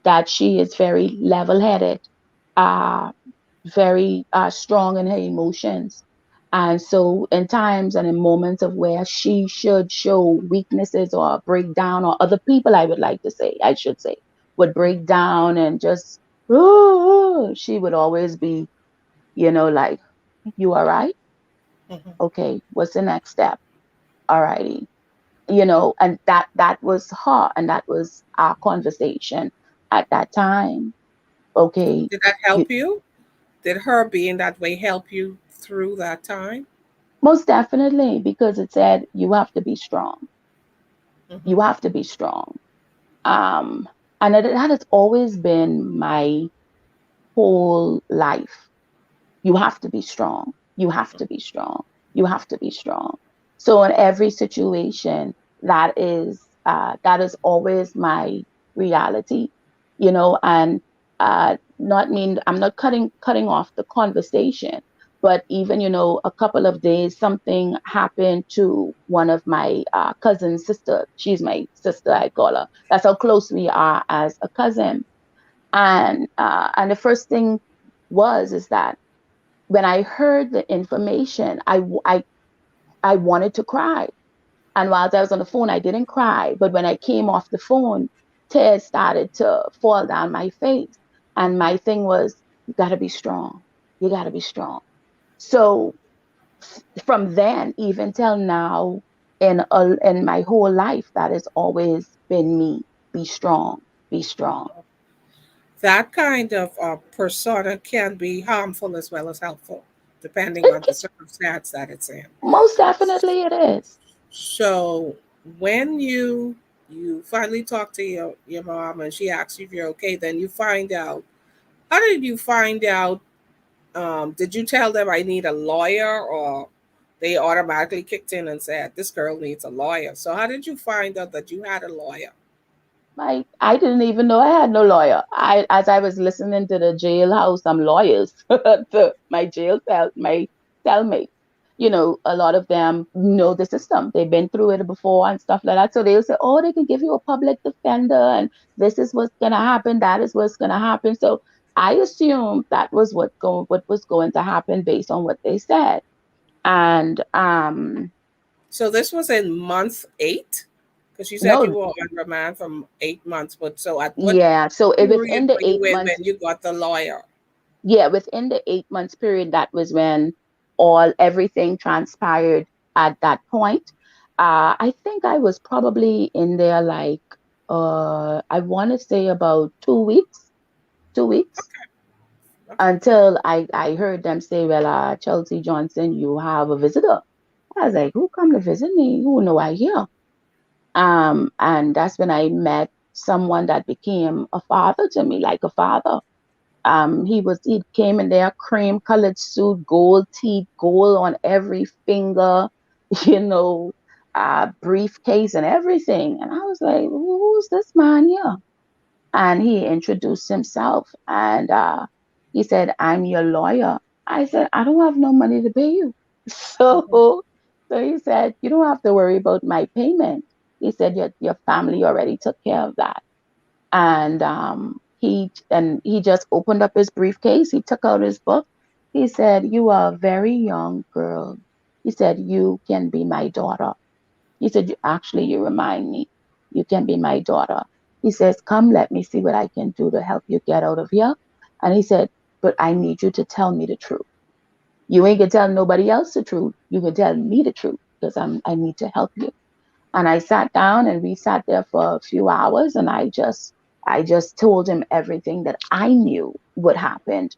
That she is very level-headed, uh, very strong in her emotions. And so, in times and in moments of where she should show weaknesses or break down, or other people, I should say, would break down and just, "Oh," she would always be, like, "You all right? Mm-hmm. Okay, what's the next step? All righty." And that was her, and that was our conversation at that time. Okay, Did that you, help you? Did her being that way help you through that time? most definitely, because it said you have to be strong. Mm-hmm. You have to be strong. Um, and that has always been my whole life. You have to be strong. You have to be strong. You have to be strong. So in every situation, that is always my reality, and not mean I'm not cutting off the conversation, but even a couple of days, something happened to one of my cousin's sister. She's my sister, I call her. That's how close we are as a cousin. And the first thing is that when I heard the information, I wanted to cry. And while I was on the phone, I didn't cry. But when I came off the phone, tears started to fall down my face. And my thing was, you got to be strong. You got to be strong. So from then, even till now, in my whole life, that has always been me. be strong, be strong. That kind of persona can be harmful as well as helpful, depending It on the circumstance that it's in. most definitely it is. So when you finally talk to your mom and she asks you if you're okay, then you find out. How did you find out? Did you tell them I need a lawyer, or they automatically kicked in and said this girl needs a lawyer? So how did you find out that you had a lawyer? I didn't even know I had no lawyer. As I was listening to the jailhouse, lawyers, my jail cell, my cellmates, a lot of them know the system. They've been through it before and stuff like that. So they'll say, oh, they can give you a public defender and this is what's gonna happen, that is what's gonna happen. So I assumed that was what was going to happen based on what they said. And So this was in month 8, because you said you no, were on remand from 8 months. But so at what yeah, so it period within the were you eight in months when you got the lawyer? yeah, within the 8 months period, that was when everything transpired at that point. I think I was probably in there like I want to say about 2 weeks, 2 weeks Okay. until I heard them say, well, Chelsea Johnson, you have a visitor. I was like, who come to visit me? Who know I here? And that's when I met someone that became a father to me, like a father. He came in there, cream colored suit, gold teeth, gold on every finger, you know, briefcase and everything. And I was like, who's this man here? And he introduced himself and he said, I'm your lawyer. I said, I don't have no money to pay you. Mhm. So he said, you don't have to worry about my payment. He said, your family already took care of that. And he just opened up his briefcase. He took out his book. He said, you are a very young girl. He said, you can be my daughter. He said, actually, you remind me, you can be my daughter. He says, come, let me see what I can do to help you get out of here. And he said, but I need you to tell me the truth. You ain't gonna tell nobody else the truth. You can tell me the truth because I need to help you. And I sat down and we sat there for a few hours and I just told him everything that I knew would happen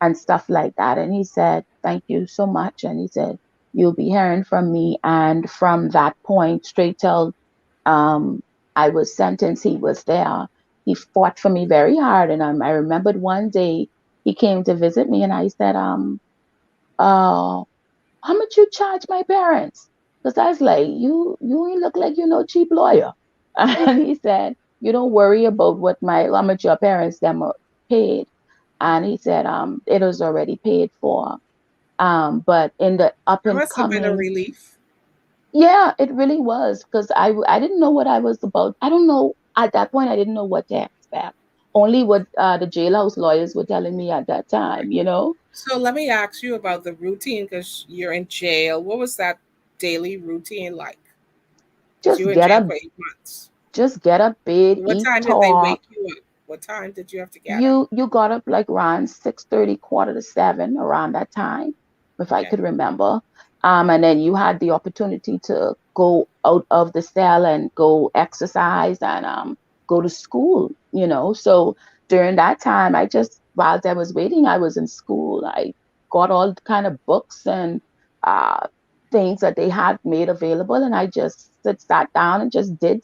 and stuff like that. And he said, thank you so much. And he said, you'll be hearing from me. And from that point straight till um I was sentenced, he was there. He fought for me very hard. And I remembered one day he came to visit me and I said, uh how much you charge my parents? Because I was like, you ain't look like you no cheap lawyer. And he said, you don't worry about how much your parents them are paid. And he said, it was already paid for. But in the up That and must have been a coming, relief. yeah, it really was because I didn't know what I was about. I don't know at that point. I didn't know what to expect. Only what the jailhouse lawyers were telling me at that Right. time. So let me ask you about the routine, because you're in jail. What was that daily routine like? Because you Just were in get jail up, for 8 months. just get up, bed, What eat, time did they talk. wake you up? What time did you have to get up? You got up like around 6:30, quarter to 7, around that time, if I Okay. could remember. And then you had the opportunity to go out of the cell and go exercise and go to school. So during that time, while I was waiting, I was in school. I got all kind of books and uh, things that they had made available, and I just sat down and just did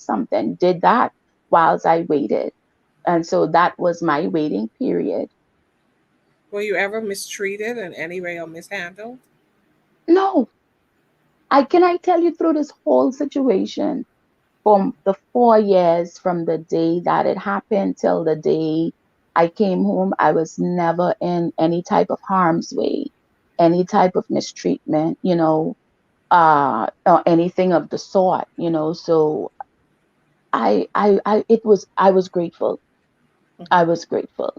that whilst I waited. And so that was my waiting period. Were you ever mistreated in any way or mishandled? No, I tell you through this whole situation from the 4 years from the day that it happened till the day I came home, I was never in any type of harm's way, any type of mistreatment, or anything of the sort. So I was grateful. I Mhm. was grateful.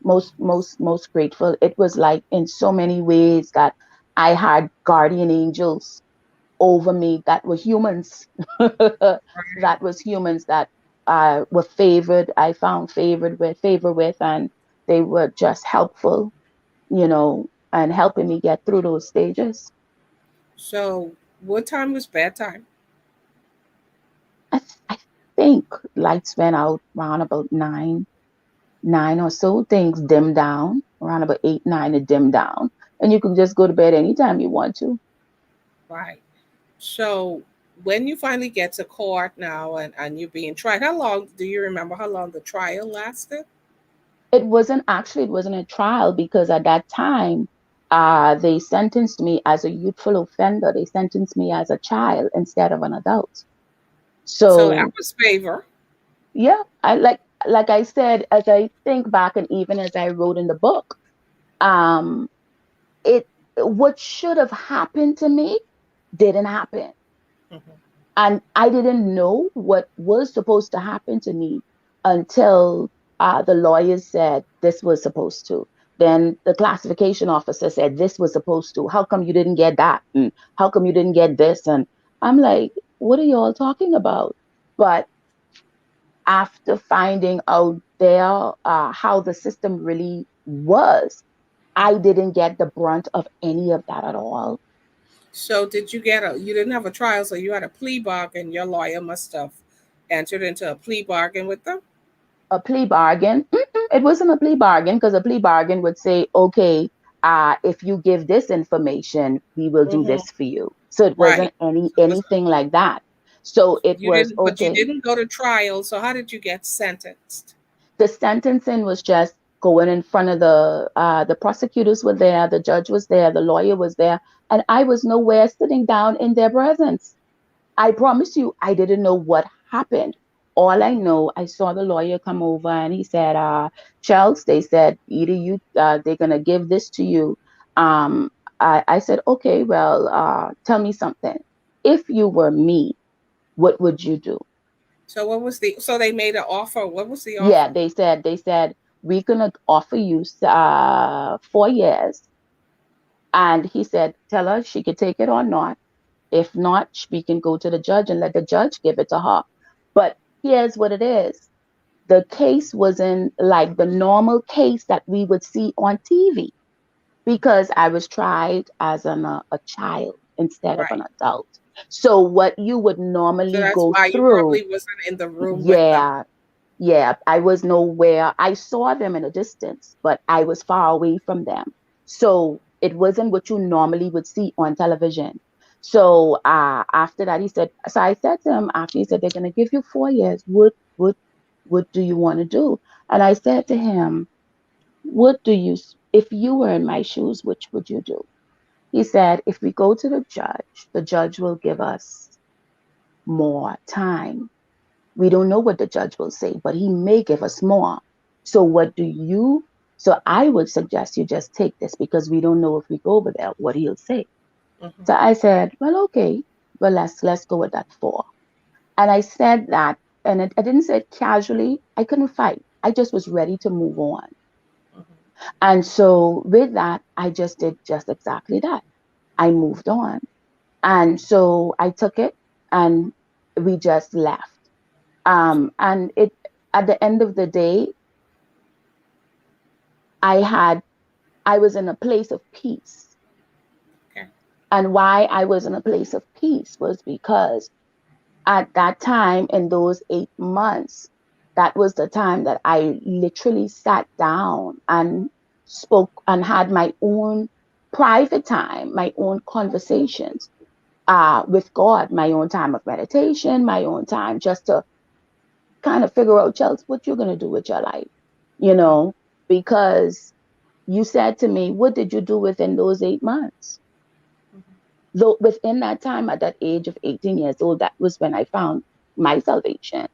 Most grateful. It was like in so many ways that I had guardian angels over me that were humans. Right. That was humans that were favored. I found favor with, and they were just helpful, and helping me get through those stages. So what time was bedtime? I, think lights went out around about nine or so. Things dimmed down around about 8, 9. It dimmed down, and you can just go to bed anytime you want to. Right. So when you finally get to court now and you're being tried, how long do you remember how long the trial lasted? It wasn't a trial because at that time, they sentenced me as a youthful offender. They sentenced me as a child instead of an adult. So that So was favor. yeah, like I said, as I think back and even as I wrote in the book, um, it what should have happened to me didn't happen. Hmm. And I didn't know what was supposed to happen to me until the lawyers said this was supposed to. Then the classification officer said this was supposed to. How come you didn't get that? And how come you didn't get this? And I'm like, what are you all talking about? But after finding out there how the system really was, I Hmm. didn't get the brunt of any of that at all. So did you get a? You didn't have a trial, so you had a plea bargain. Your lawyer must have entered into a plea bargain with them. A plea bargain. It wasn't a plea bargain because a plea bargain would say, okay, if you give this information, we will do Hmm. this for you. So it Right. wasn't any So it was anything like that. So it you was didn't, but you okay. didn't go to trial. So how did you get sentenced? The sentencing was just going in front of the prosecutors were there, the judge was there, the lawyer was there, and I was nowhere sitting down in their presence. I promise you, I didn't know what happened. All I Hmm. know, I saw the lawyer come over and he said, Charles, they said, either they're going to give this to you. Um, I said, okay, well, tell me something. If you were me, what would you do? So what was the? So they made an offer. What was the Yeah, offer? they said, we're going to offer you 4 years. And he said, tell her she could take it or not. If not, we can go to the judge and let the judge give it to her. But here's what it is. The case wasn't like the normal case that we would see on TV because I was tried as a child instead of an Right. adult. So what you would So normally that's go why you through, probably wasn't in the room with them. yeah, yeah, I was nowhere. I saw them in a distance, but I was far away from them. So it wasn't what you normally would see on television. So after that, he said, so I said to him, after he said, they're going to give you 4 years. What do you want to do? And I said to him, if you were in my shoes, which would you do? He said, if we go to the judge will give us more time. We don't know what the judge will say, but he may give us more. So what do you? So I would suggest you just take this because we don't know if we go over there what he'll say. Hmm. So I said, well, okay, well let's go with that 4. And I said that, and I didn't say it casually. I couldn't fight. I just was ready to move on. Hmm. And so with that, I just did just exactly that. I moved on. And so I took it and we just left. And it at the end of the day, I had I was in a place of peace. Okay. And why I was in a place of peace was because at that time, in those 8 months, that was the time that I literally sat down and spoke and had my own private time, my own conversations with God, my own time of meditation, my own time just to kind of figure out, Chelsea, what you're going to do with your life, you know, because you said to me, what did you do within those 8 months? Hmm. Though within that time, at that age of 18 years old, that was when I found my salvation.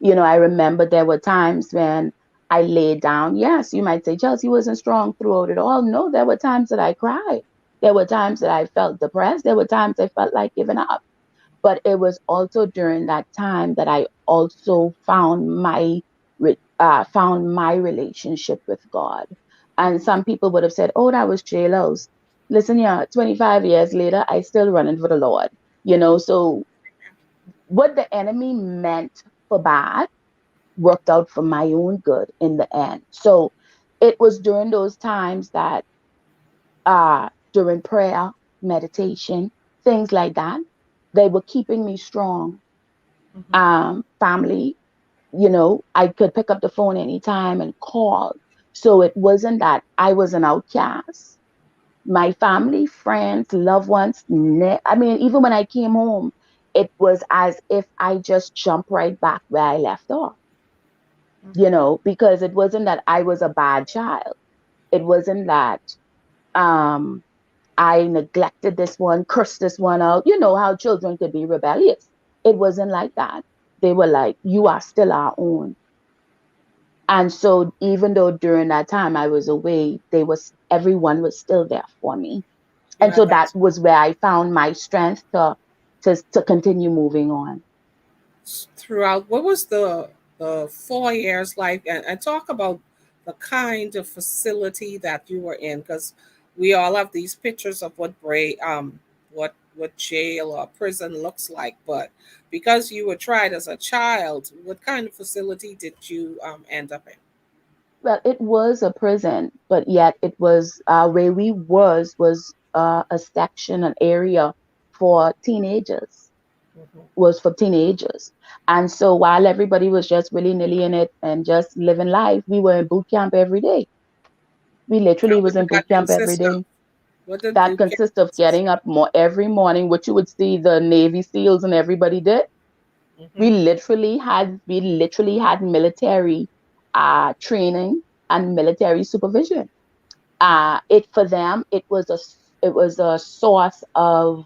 You know, I remember there were times when I laid down. Yes, you might say, Chelsea wasn't strong throughout it all. No, there were times that I cried. There were times that I felt depressed. There were times I felt like giving up. But it was also during that time that I also found my relationship with God. And some people would have said, "Oh, that was JLo's." Listen, yeah, 25 years later, I still running for the Lord. You know, so what the enemy meant for bad worked out for my own good in the end. So it was during those times that during prayer, meditation, things like that, they were keeping me strong. Hmm. Family, I could pick up the phone anytime and call. So it wasn't that I was an outcast. My family, friends, loved ones, I mean, even when I came home, it was as if I just jumped right back where I left off, because it wasn't that I was a bad child. It wasn't that um, I neglected this one, cursed this one out. You know how children could be rebellious. It wasn't like that. They were like, you are still our own. And so even though during that time I was away, everyone was still there for me. You And had so that that was where I found my strength to continue moving on. throughout. What was the 4 years like? And talk about the kind of facility that you were in, because we all have these pictures of what jail or prison looks like. But because you were tried as a child, what kind of facility did you end up in? Well, it was a prison, but yet it was where we was a section, an area for teenagers. Hmm. Was for teenagers. And so while everybody was just willy nilly in it and just living life, we were in boot camp every day. We literally What was did in boot that camp every consist of? day. What did That boot camp consists of consist getting up every morning, which you would see the Navy SEALs and everybody did. of? Hmm. We literally had military training and military supervision. It for them it was a source of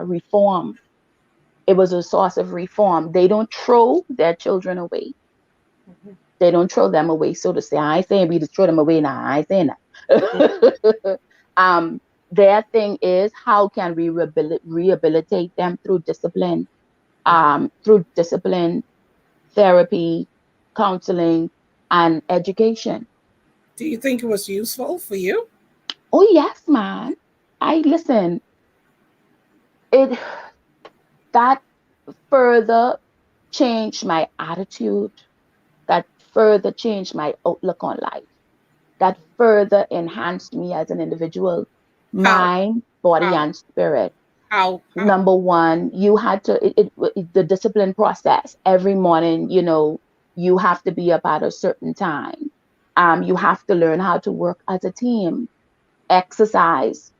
reform. It was a source of reform. They don't throw their children away. Hmm. They don't throw them away, so to say. I ain't saying we just throw them away now. I ain't saying Hmm. that. Their thing is how can we rehabilitate them Hmm. through discipline, therapy, counseling, and education. Do you think it was useful for you? Oh yes, man. I listen. It that further changed my attitude. That further changed my outlook on life. That further enhanced me as an individual, How? mind, body, How? and spirit. How? Number one, you had to the discipline process every morning. You have to be up at a certain time. You have to learn how to work as a team, exercise.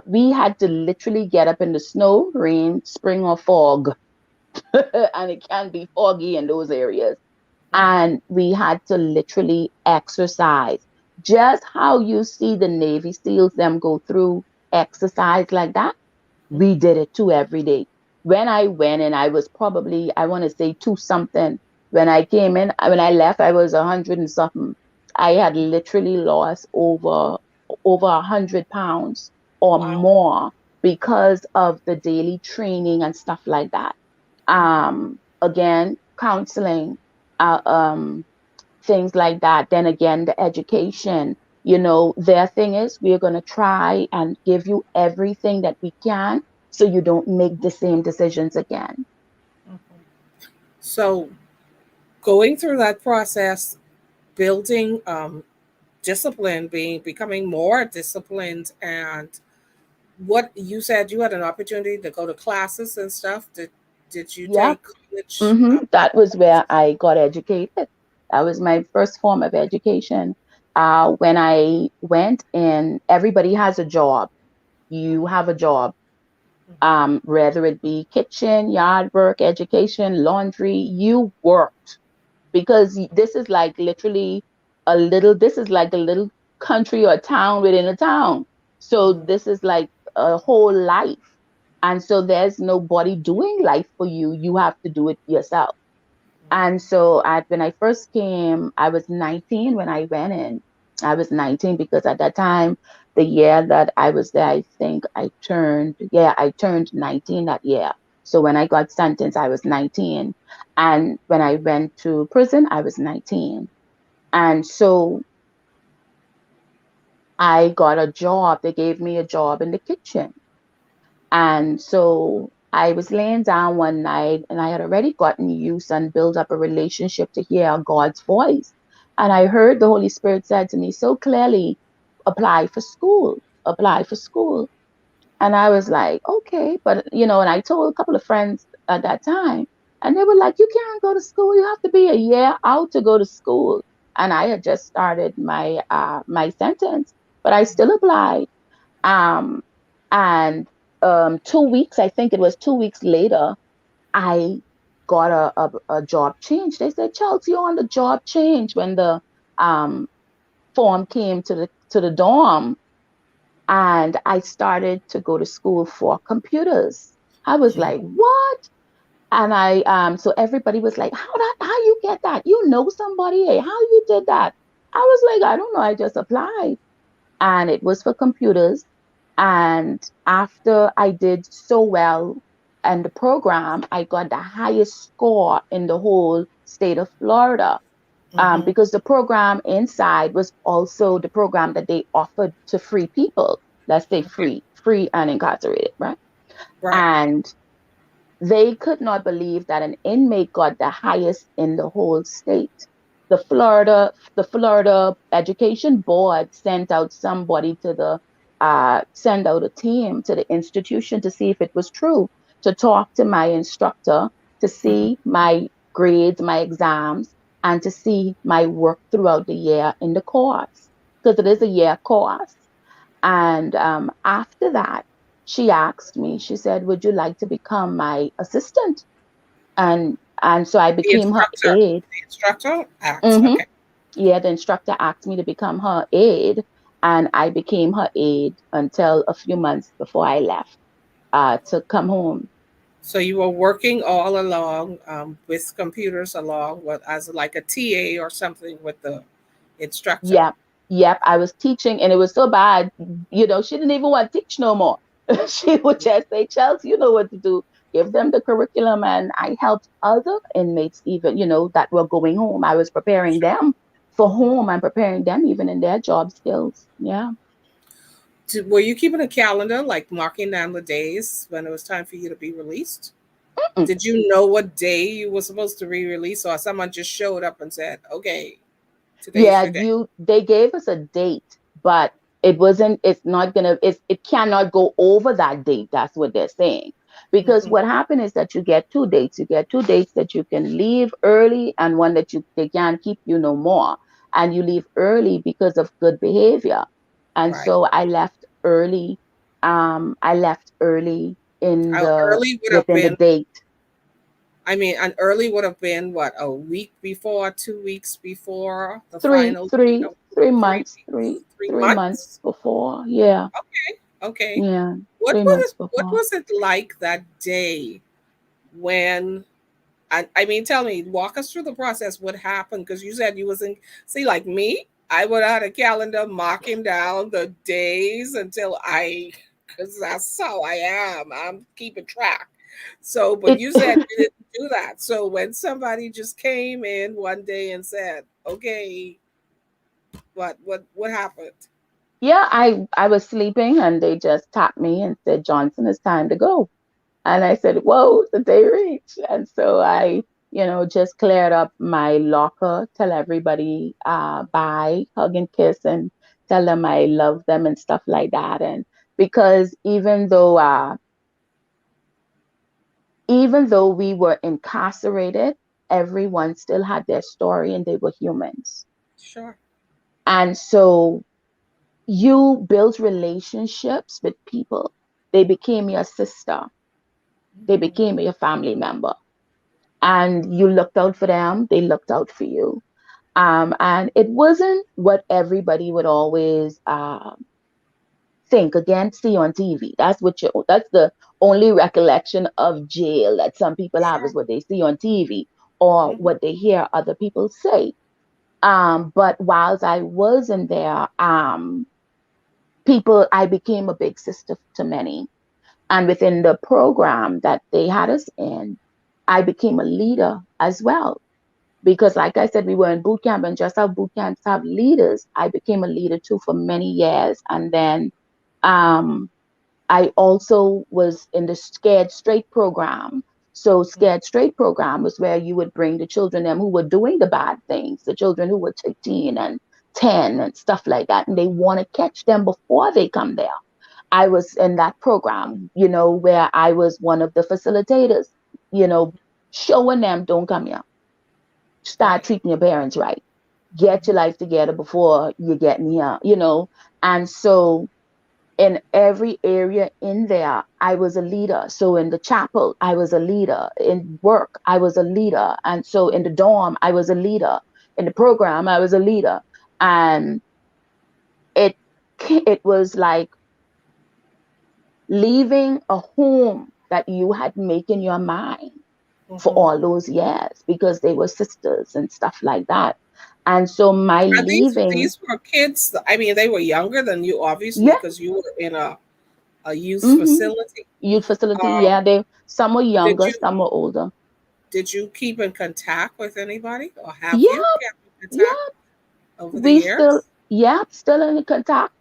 We had to literally get up in the snow, rain, spring, or fog, and it can be foggy in those areas. Hmm. And we had to literally exercise. Just how you see the Navy SEALs them go through exercise like that, we Hmm. did it too every day. When I went in, I was probably, I want to say two something. When I came in, when I left, I was 100 and something. I had literally lost over 100 pounds or Wow. more because of the daily training and stuff like that. Again, counseling, uh, um, things like that. Then again, the education. Their thing is we're going to try and give you everything that we can so you don't make the same decisions again. Mhm. So going through that process, building discipline, becoming more disciplined, and what you said you had an opportunity to go to classes and stuff. Did you Yeah. take college? That was where I got educated. That was my first form of education. When I went in, everybody has a job. You have a job, whether it be kitchen, yard work, education, laundry, you work because this is like literally this is like a little country or town within a town. So Mhm. this is like a whole life. And so there's nobody doing life for you. You have to do it yourself. And so when I first came, I was 19 when I went in. I was 19 because at that time, the year that I was there, I turned 19 that year. So when I got sentenced, I was 19. And when I went to prison, I was 19. And so I got a job. They gave me a job in the kitchen. And so I was laying down one night and I had already gotten used and built up a relationship to hear God's voice. And I heard the Holy Spirit said to me so clearly, apply for school, apply for school. And I was like, okay. But, and I told a couple of friends at that time. And they were like, you can't go to school. You have to be a year out to go to school. And I had just started my sentence, but I still applied. Um, and 2 weeks, I think it was 2 weeks later, I got a job change. They said, Chelsea, you're on the job change when the um, form came to the dorm, and I started to go to school for computers. I was Yeah. like, what? And so everybody was like, how you get that? You know somebody? Hey, how you did that? I was like, I don't know. I just applied, and it was for computers. And after I did so well in the program, I got the highest score in the whole state of Florida. Mm-hmm. Because the program inside was also the program that they offered to free people. Let's say Okay. free and incarcerated, right? Right. And they could not believe that an inmate got the highest in the whole state. The Florida Education Board sent out somebody to the send out a team to the institution to see if it was true, to talk to my instructor, to Mm-hmm. see my grades, my exams, and to see my work throughout the year in the course, because it is a year course. And after that, she asked me, she said, would you like to become my assistant? And so I The became her instructor. aide. The instructor acts. hmm Okay. Yeah, the instructor asked me to become her aide, and I became her aide until a few months before I left to come home. So you were working all along with computers along with as like a TA or something with the instructor. Yep, yep. I was teaching, and it was so bad. She didn't even want to teach no more. She would just say, Chelsea, you know what to do. Give them the curriculum. And I helped other inmates, even, that were going home. I was preparing Sure. them for Mm-hmm. home and preparing them even in their job skills. Yeah. Were you keeping a calendar, like marking down the days when it was time for you to be released? Mm. Did you know what day you were supposed to be released, or someone just showed up and said, "Okay, today's Yeah, your day"? they gave us a date, but it's not gonna, it cannot go over that date. That's what they're saying. Because Hmm. what happened is that you get two dates. You get two dates that you can leave early, and one that they can't keep you no more. And you leave early because of good behavior. And Right. so I left early. I left early How early would have within the been? date. I mean, an early would have been what, a week before, 2 weeks before the Three, final date, three, or three three months, weeks, 3 months months. before. Yeah. Okay, okay. Yeah. What three was months it? What before. was it like that day when? I mean, tell me, walk us through the process. What happened? Because you said you was in. See, like me, I would have had a calendar marking down the days until because that's how I am. I'm keeping track. So, but It you said you didn't do that. So when somebody just came in one day and said, "Okay, what happened?" yeah, I was sleeping, and they just tapped me and said, Johnson, it's time to go. And I said, whoa, the day reached. And so I, just cleared up my locker, tell everybody bye, hug and kiss, and tell them I love them and stuff like that. And because even though we were incarcerated, everyone still had their story, and they were humans. Sure. And so you build relationships with people. They became your sister. They Hmm. became your family member. And you looked out for them. They looked out for you. And it wasn't what everybody would always think, again, see on TV. That's the only recollection of jail that some people have, Sure. is what they see on TV or Hmm. what they hear other people say. But whilst I was in there, I became a big sister to many. And within the program that they had us in, I became a leader as well. Because, like I said, we were in boot camp, and just how boot camps have leaders, I became a leader too for many years. And then um, I also was in the Scared Straight program. So Scared Straight program was where you would bring the children them who were doing the bad things, the children who were 15 and 10 and stuff like that, and they want to catch them before they come there. I was in that program, where I was one of the facilitators, you know, showing them, don't come here. Start Right. treating your parents right. Get your Mhm. life together before you get in here. And so in every area in there, I was a leader. So in the chapel, I was a leader. In work, I was a leader. And so in the dorm, I was a leader. In the program, I was a leader. And it it was like leaving a home that you had made in your mind for Mhm. all those years because they were sisters and stuff like that. And so my And these leaving, these were kids. I mean, they were younger than you, obviously, yeah, because you were in a youth hmm facility. youth facility, Um, yeah, they some were did younger, you some were older. did you keep in contact with anybody, or have you Yeah, kept in contact yeah, over the we still, years? yeah, still in contact.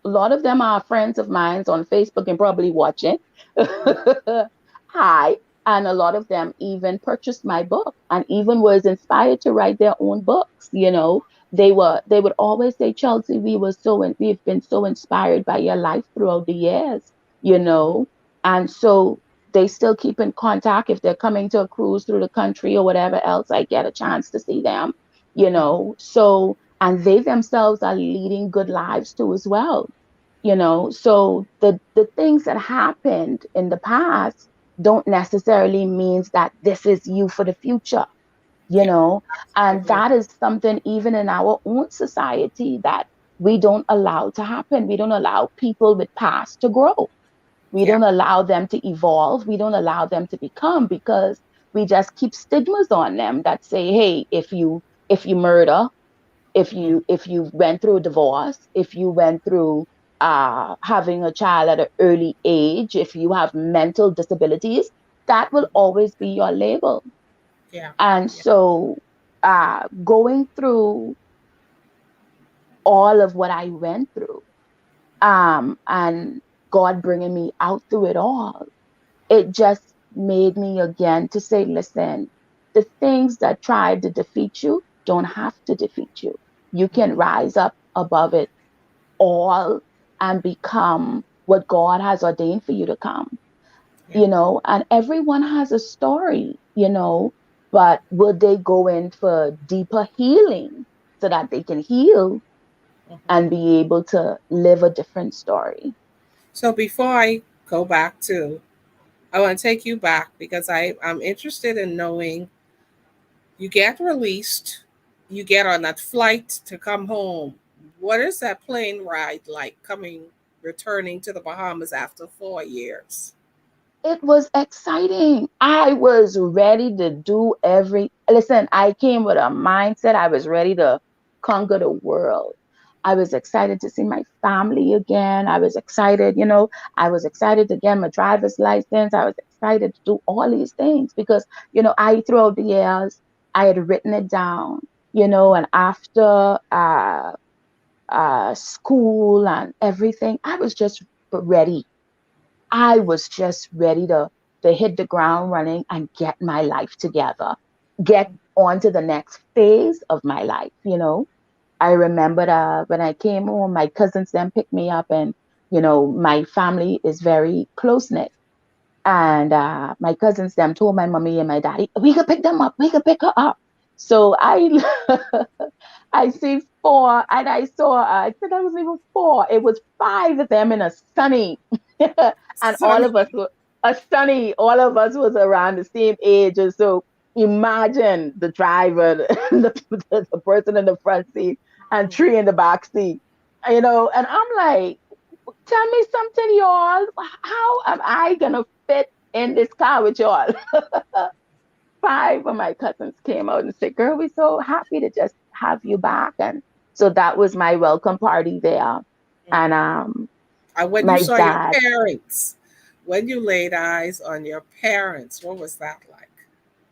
A lot of them are friends of mine on Facebook and probably watching. Mm. Hi. And a lot of them even purchased my book and even was inspired to write their own books. They would always say, Chelsea, we've been so inspired by your life throughout the years, you Mhm. know. And so they still keep in contact. If they're coming to a cruise through the country or whatever else, I get a chance to see them. Mhm. So, and they themselves are leading good lives too as well. So the things that happened in the past don't necessarily means that this is you for the future you Yeah, know and absolutely. that is something even in our own society that we don't allow to happen. We don't allow people with past to grow. We Yeah. don't allow them to evolve. We don't allow them to become because we just keep stigmas on them that say, hey, if you murder, Mhm. if you went through a divorce, if you went through having a child at an early age, if you have mental disabilities, that will always be your label. Yeah. And Yeah. so going through all of what I went through, and God bringing me out through it all, it just made me again to say, listen, the things that tried to defeat you don't have to defeat you. You can Mhm. rise up above it all and become what God has ordained for you to come, Yeah. you know, and everyone has a story, but would they go in for deeper healing so that they can heal Mhm. and be able to live a different story? So before I go back to, I want to take you back because I'm interested in knowing. You get released, you get on that flight to come home. What is that plane ride like returning to the Bahamas after 4 years? It was exciting. I was ready to do listen, I came with a mindset. I was ready to conquer the world. I was excited to see my family again. I was excited to get my driver's license. I was excited to do all these things because I, throughout the years, I had written it down, and after school and everything, I was just ready. I was just ready to hit the ground running and get my life together, get on to the next phase of my life. I remember when I came home, my cousins then picked me up, and my family is very close knit. And my cousins them told my mommy and my daddy, we could pick them up, we could pick her up. So I I see four, and I saw I said I was even four. It was five of them in a sunny, and all Sunny. of us were a sunny. All of us was around the same age, and so imagine the driver, the person in the front seat, and three in the back seat. And I'm like, tell me something, y'all. How am I gonna fit in this car with y'all? Five of my cousins came out and said, girl, we're so happy to just have you back. And so that was my welcome party there. And Mhm. And when you my saw your dad, parents, when you laid eyes on your parents, what was that like?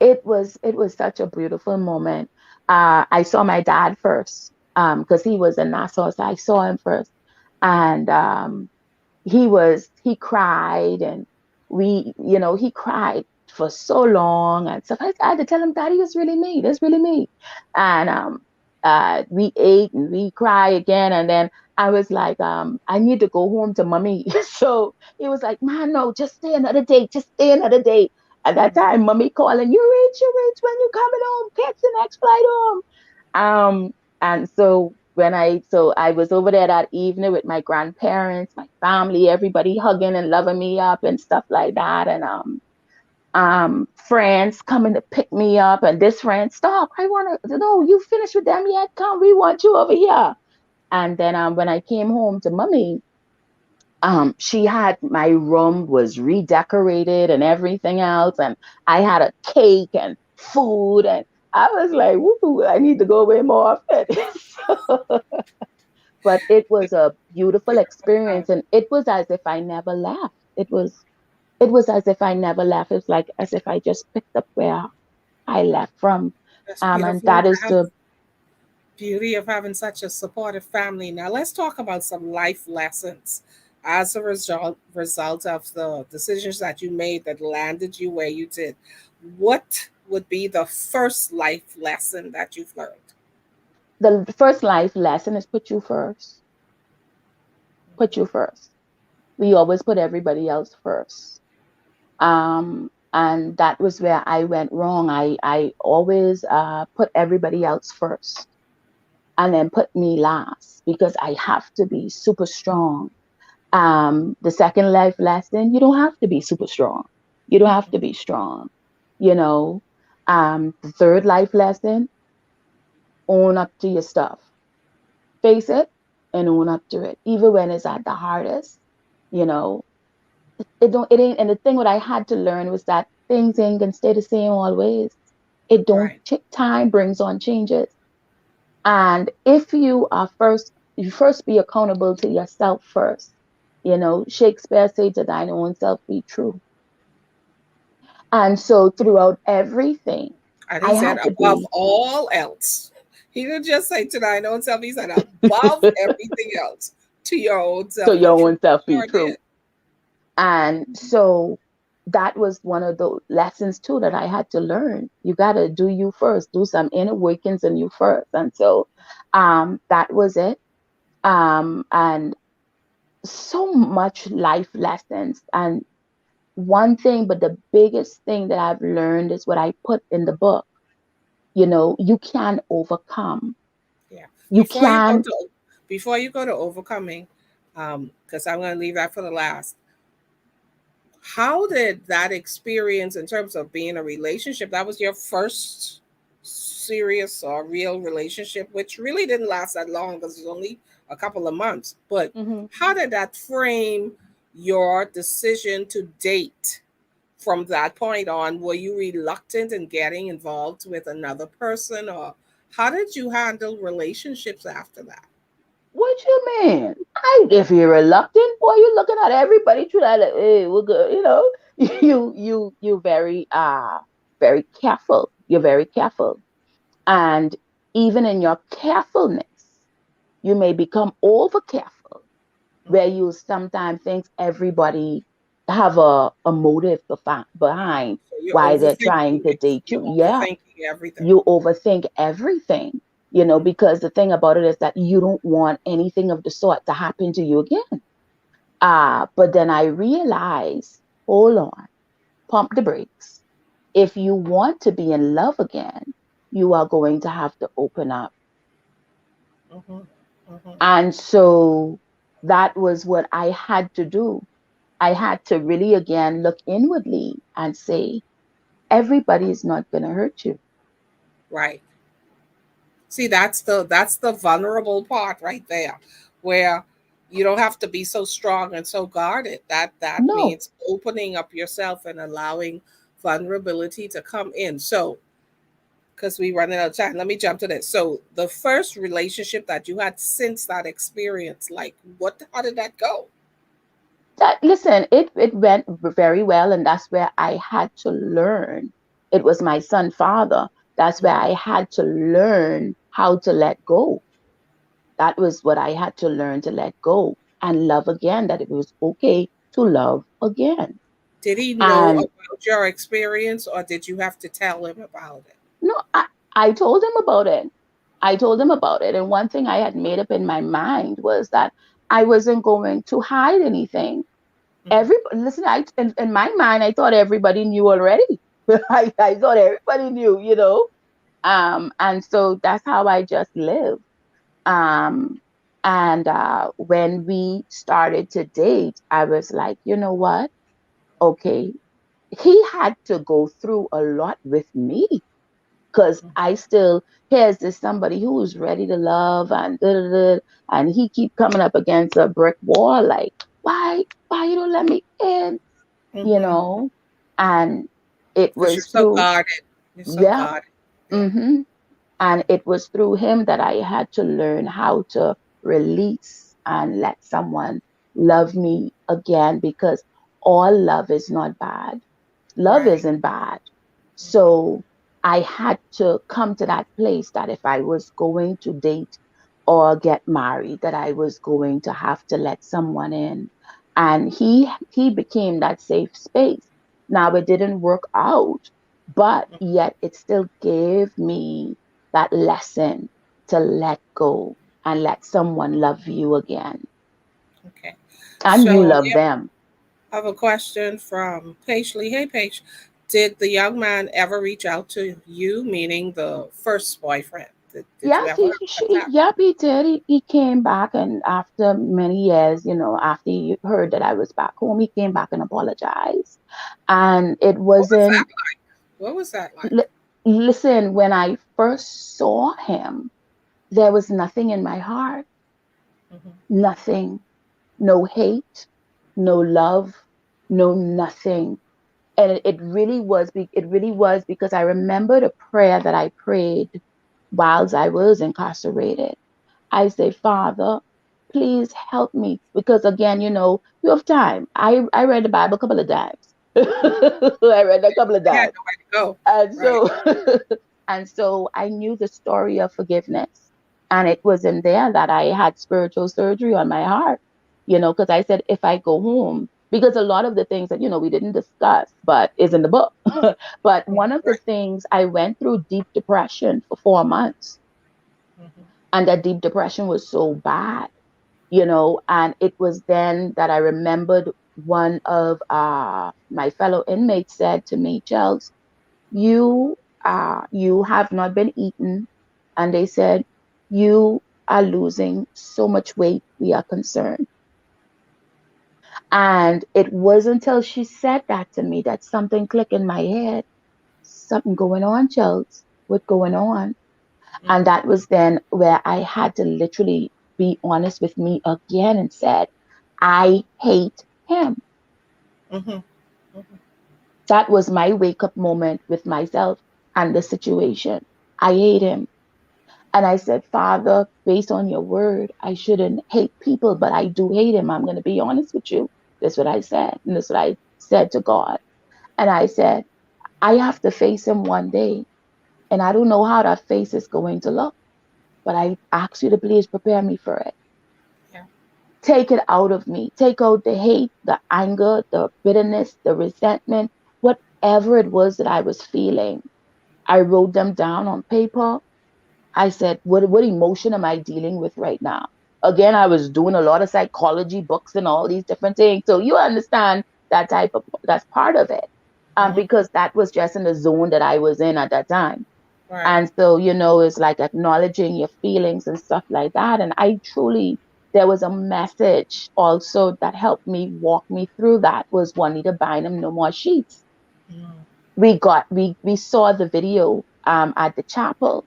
it was such a beautiful moment. I saw my dad first, because he was in Nassau, so I saw him first. And he cried, and he cried for so long and stuff. I had to tell him, Daddy, it's really me. That's really me. And we ate and we cried again. And then I was like, I need to go home to mommy. So he was like, man, no, just stay another day. Just stay another day. At that time, mommy calling, you reach, when you coming home? Catch the next flight home. And so I was over there that evening with my grandparents, my family, everybody hugging and loving me up and stuff like that. And friends coming to pick me up, and this friend, stop, I want to, no, you finished with them yet? Come, we want you over here. And then when I came home to mommy, she had, my room was redecorated and everything else, and I had a cake and food, and I was like, woo, I need to go away more often. So, but it was a beautiful Beautiful experience, time. and it was as if I never left. It was as if I never left. It was like as if I just picked up where I left from. That's And beautiful that to is have. the Beauty of having such a supportive family. Now let's talk about some life lessons as a result of the decisions that you made that landed you where you did. What would be the first life lesson that you've learned? the first life lesson is put you first. Put you first. We always put everybody else first. And that was where I went wrong. I always put everybody else first and then put me last because I have to be super strong. The second life lesson, you don't have to be super strong. You don't have to be strong, you know. The third life lesson, own up to your stuff. Face it and own up to it. Even when it's at the hardest, you know, it ain't, and the thing what I had to learn was that things ain't gonna stay the same always. It don't Right. time brings on changes. And if you first be accountable to yourself first. Shakespeare said to thine own self be true. And so throughout everything, And he I said, had to above be all else. He didn't just say to thine own self, he said, above everything else, to your own to self be your true. own self be Sure true. did. And so that was one of the lessons too that I had to learn. You gotta do you first, do some inner workings in you first. And so that was it. And so much life lessons. And one thing, but the biggest thing that I've learned is what I put in the book. You can overcome. Yeah. You Before you go can to before you go to overcoming, because I'm going to leave that for the last. How did that experience, in terms of being a relationship, that was your first serious or real relationship, which really didn't last that long because it was only a couple of months. But mhm. how did that frame your decision to date from that point on? Were you reluctant in getting involved with another person, or how did you handle relationships after that? What you mean? If you're reluctant, boy, you're looking at everybody through that. Like, hey, we're good. You very careful. You're very careful, and even in your carefulness, you may become over careful, where Mhm. you sometimes think everybody have a motive behind So you're why they're overthinking trying to it. date You're you. Yeah, overthinking everything. you overthink everything, Mhm. because the thing about it is that you don't want anything of the sort to happen to you again. But then I realized, hold on, pump the brakes. If you want to be in love again, you are going to have to open up. Mhm. Mhm. And so that was what I had to do. I had to really again look inwardly and say, everybody is not going to hurt you. Right. See, that's the vulnerable part right there, where you don't have to be so strong and so guarded. That No, means opening up yourself and allowing vulnerability to come in. So, because we running out of time, let me jump to this. So, the first relationship that you had since that experience, like what? How did that go? listen, it went very well, and that's where I had to learn. It was my son father. That's where I had to learn how to let go. That was what I had to learn, to let go and love again, that it was okay to love again. Did he know And about your experience, or did you have to tell him about it? no, I told him about it. I told him about it. And one thing I had made up in my mind was that I wasn't going to hide anything. Hmm. Everybody, listen, in my mind, I thought everybody knew already. I thought everybody knew, you know. And so that's how I just live. Um, and when we started to date, I was like, you know what? Okay, he had to go through a lot with me because I still, here's this somebody who's ready to love and da, da, da, and he keep coming up against a brick wall like, why you don't let me in, you Hmm. know? And it Because you're was so through, guarded. You're so yeah. guarded. Yeah. hmm and it was through him that I had to learn how to release and let someone love me again, because all love is not bad. Love Right. isn't bad. Hmm. So I had to come to that place that if I was going to date or get married, that I was going to have to let someone in. And he became that safe space. Now it didn't work out, but yet it still gave me that lesson to let go and let someone love you again. Okay. And you So, love yeah, them. I have a question from Paige Lee. Hey, Paige, did the young man ever reach out to you, meaning the first boyfriend? Did you Yes, ever contact? yep, he did. He came back, and after many years, you know, after he heard that I was back home, he came back and apologized. And it What was that wasn't, like? What was that like? li- listen, when I first saw him, there was nothing in my heart, Hmm. nothing, no hate, no love, no nothing. And it really was, it really was because I remembered a prayer that I prayed whilst I was incarcerated. I say, Father, please help me. Because again, you know, you have time. I read the Bible a couple of times. I read a couple of They had times. nowhere to go. And Right. so and so I knew the story of forgiveness. And it was in there that I had spiritual surgery on my heart, you know, because I said, if I go home, because a lot of the things that, you know, we didn't discuss, but is in the book. But Mhm. one of the Right. things, I went through deep depression for 4 months. Hmm. And that deep depression was so bad, you know. And it was then that I remembered one of my fellow inmates said to me, Chels, you have not been eaten. And they said, you are losing so much weight, we are concerned. And it wasn't until she said that to me that something clicked in my head. Something going on, Chels. What's going on? And Hmm. that was then where I had to literally be honest with me again and said, I hate him. Hmm. Hmm. That was my wake up moment with myself and the situation. I hate him. And I said, Father, based on your word, I shouldn't hate people, but I do hate him. I'm going to be honest with you. That's what I said. And that's what I said to God. And I said, I have to face him one day. And I don't know how that face is going to look, but I ask you to please prepare me for it. Yeah. Take it out of me. Take out the hate, the anger, the bitterness, the resentment, whatever it was that I was feeling. I wrote them down on paper. I said, what emotion am I dealing with right now? Again, I was doing a lot of psychology books and all these different things. So you understand that type of, that's part of it. Hmm. Because that was just in the zone that I was in at that time. Right. And so, you know, it's like acknowledging your feelings and stuff like that. And I truly, there was a message also that helped me walk me through that was Juanita Bynum, No More Sheets. Mm. We saw the video at the chapel,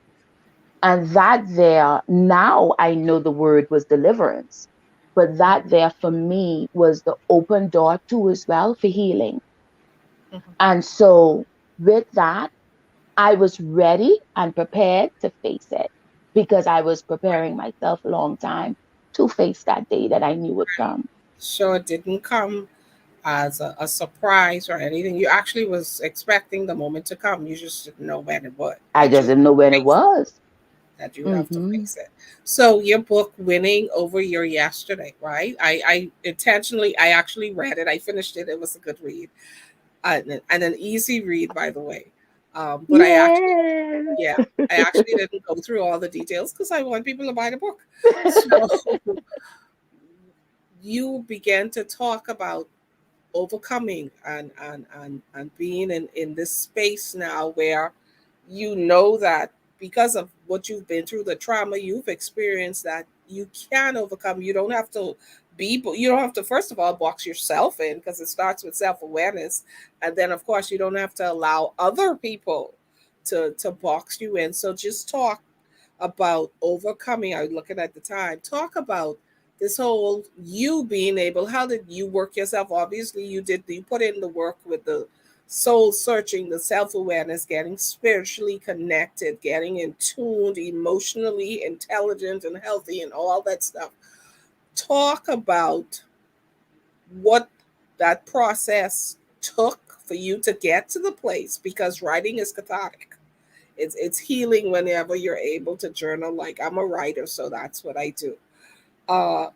and that there, now I know the word was deliverance, but Mhm. that there for me was the open door too as well for healing. Mhm. And so with that, I was ready and prepared to face it because I was Right. preparing myself a long time to face that day that I knew would come. So it didn't come as a surprise or anything. You actually was expecting the moment to come. You just didn't know when it would. I That just you didn't know when it face was. that you would have to hmm face it. So your book, Winning Over Your Yesterday, right? I intentionally, I actually read it. I finished it. It was a good read, and an easy read, by the way. But I actually, Yes. yeah, I actually didn't go through all the details because I want people to buy the book. So you began to talk about overcoming and being in this space now where you know that because of what you've been through, the trauma you've experienced, that you can overcome. You don't have to you don't have to, first of all, box yourself in, because it starts with self-awareness. And then of course you don't have to allow other people to box you in. So just talk about overcoming. I was looking at the time. Talk about this whole you being able. How did you work yourself? Obviously, you did. You put in the work with the soul searching, the self awareness, getting spiritually connected, getting in tuned, emotionally intelligent and healthy, and all that stuff. Talk about what that process took for you to get to the place, because writing is cathartic. It's healing whenever you're able to journal. Like, I'm a writer, so that's what I do. Uh,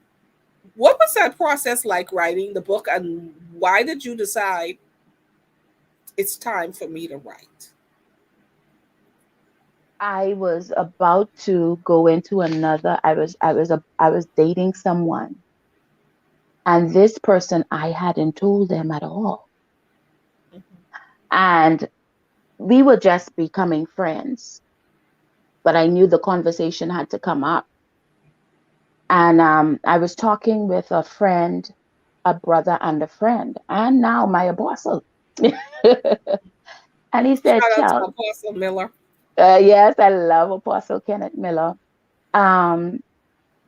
what was that process like, writing the book, and why did you decide it's time for me to write? I was about to go into another. I was dating someone, and this person I hadn't told them at all, and we were just becoming friends. But I knew the conversation had to come up, and I was talking with a friend, a brother, and a friend, and now my apostle. And he said, Shout out to "Child, Apostle Miller. yes, I love Apostle Kenneth Miller." Um,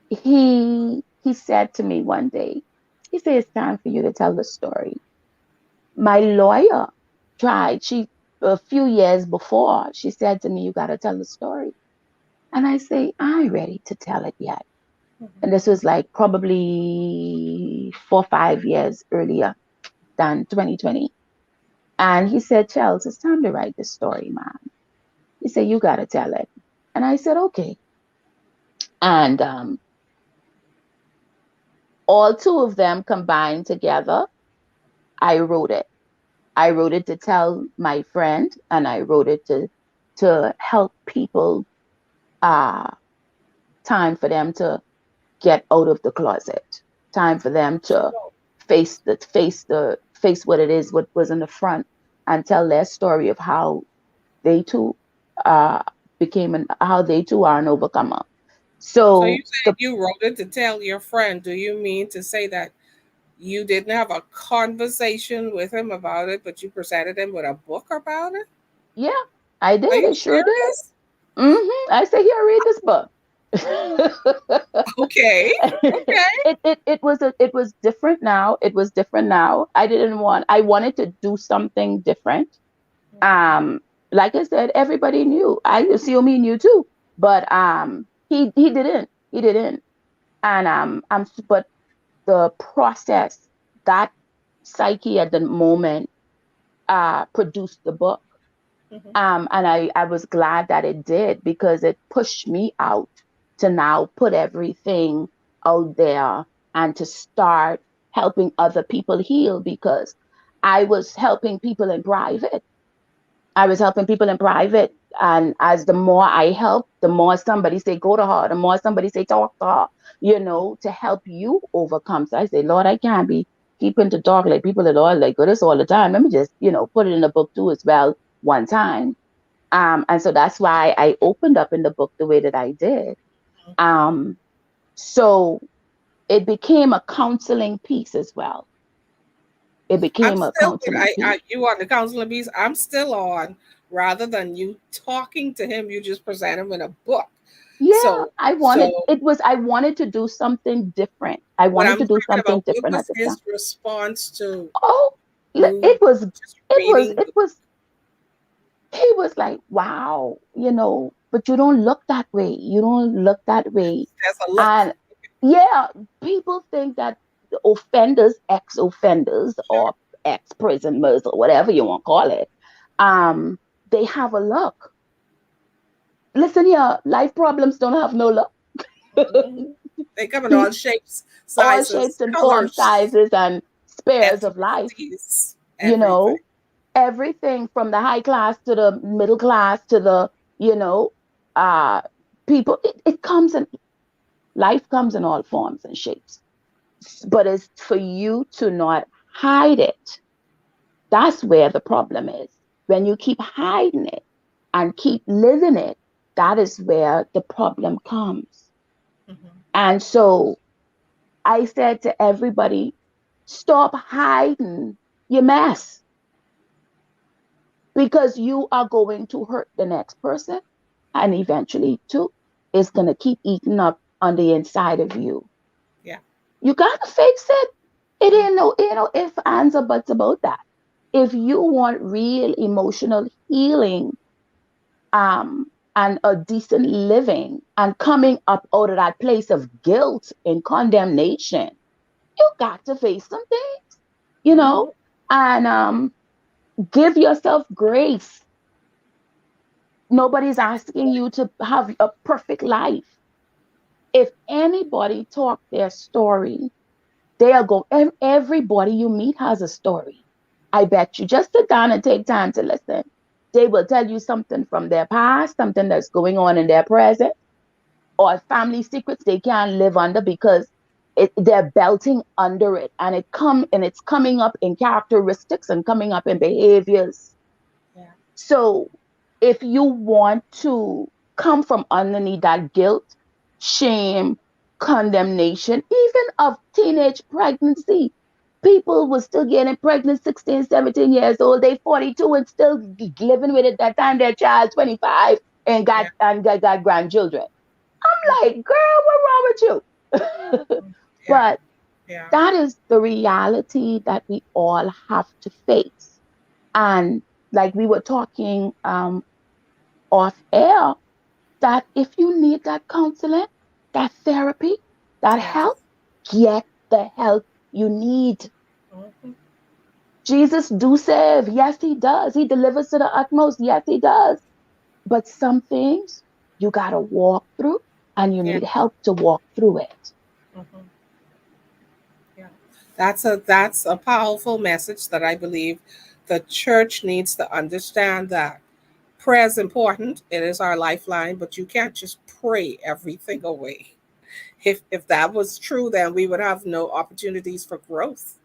he said to me one day, he said, "It's time for you to tell the story." My lawyer tried. She A few years before, she said to me, "You got to tell the story." And I say, "I ain't ready to tell it yet." And this was like probably 4 or 5 years earlier than 2020. And he said, "Charles, it's time to write the story, man." He said, "You got to tell it." And I said, "Okay." And all two of them combined together, I wrote it. I wrote it to tell my friend, and I wrote it to help people. Uh, Time for them to get out of the closet. Time for them to face what it is, what was in the front, and tell their story of how they too uh how they too are an overcomer. So you So said you wrote it to tell your friend. Do you mean to say that you didn't have a conversation with him about it, but you presented him with a book about it? yeah, I Are did. you I sure did. serious? I say, "Here, read this book." Okay. Okay. It was different now. It was different now. I wanted to do something different. Um, like I said, everybody knew. I assume he knew too, but he didn't. He didn't. And but the process, that psyche at the moment produced the book. Mhm. And I was glad that it did, because it pushed me out to now put everything out there and to start helping other people heal, because I was helping people in private. I was helping people in private. And as the more I help, the more somebody say, "Go to her," the more somebody say, "Talk to her," to help you overcome. So I say, "Lord, I can't be keeping to talk like people at all, like this all the time. Let me just, put it in the book too as well one time." And so that's why I opened up in the book the way that I did. Um, so it became a counseling piece as well. It I'm became a still with counseling piece. you on the counseling piece. I'm still on, rather than you talking to him, you just present him in a book. Yeah, So so I wanted to do something different. I what wanted I'm to do talking something about, what different at was the time. his response to Oh, you just reading it the was, he was like, "Wow, but you don't look that way. You don't look that way." as a look? And yeah, people think that the offenders, ex-offenders, or ex-prisoners, or whatever you want to call it, um, they have a look. Listen here, life problems don't have no look. Mhm. They come in all shapes, All sizes, shapes and forms, colors, sizes, and spares of life. ethnicities, You everything. know, everything from the high class to the middle class to the, you know, uh, people. It comes in life comes in all forms and shapes. But it's for you to not hide it, that's where the problem is. When you keep hiding it and keep living it, that is where the problem comes. Mm-hmm. And so I said to everybody, stop hiding your mess, because you are going to hurt the next person. And eventually, too, it's going to keep eating up on the inside of you. Yeah. You got to face it. It Mm-hmm. ain't no ifs, ands, or buts about that. If you want real emotional healing, and a decent living and coming up out of that place of guilt and condemnation, you got to face some things, you Mm-hmm. know, and give yourself grace. Nobody's asking you to have a perfect life. If anybody talk their story, they'll go, everybody you meet has a story. I bet you just sit down and take time to listen. They will tell you something from their past, something that's going on in their present, or family secrets they can't live under because they're belting under it, and it's coming up in characteristics and coming up in behaviors. Yeah. So if you want to come from underneath that guilt, shame, condemnation, even of teenage pregnancy, people were still getting pregnant 16, 17 years old. They 42 and still living with it that time their child 25 and Yeah. got grandchildren. Mm-hmm. Like, girl, what's wrong with you? Yeah. But Yeah. that is the reality that we all have to face. And like we were talking off air, that if you need that counseling, that therapy, that Yes. help, get the help you need. Mm-hmm. Jesus do save. Yes, he does. He delivers to the utmost. Yes, he does. But some things you got to walk through, and you Yeah. need help to walk through it. Mm-hmm. Yeah. That's a powerful message that I believe the church needs to understand that prayer is important. It is our lifeline, but you can't just pray everything away. If that was true, then we would have no opportunities for growth.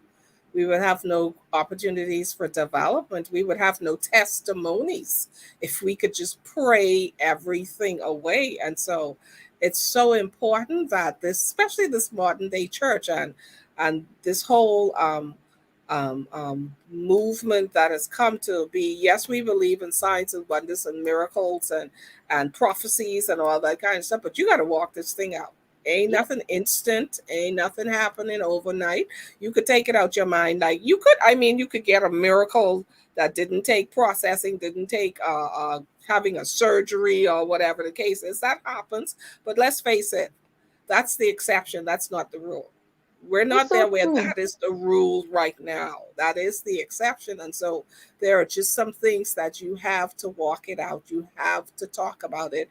We would have no opportunities for development. We would have no testimonies if we could just pray everything away. And so it's so important that this, especially this modern day church and this whole movement that has come to be, yes, we believe in signs and wonders and miracles and prophecies and all that kind of stuff, but you got to walk this thing out. Ain't Yeah, nothing instant, ain't nothing happening overnight. You could take it out your mind. Like you could, I mean, you could get a miracle that didn't take processing, didn't take having a surgery or whatever the case is. That happens. But let's face it, that's the exception. That's not the rule. We're it's not so there where true. that is the rule right now. That is the exception. And so there are just some things that you have to walk it out. You have to talk about it.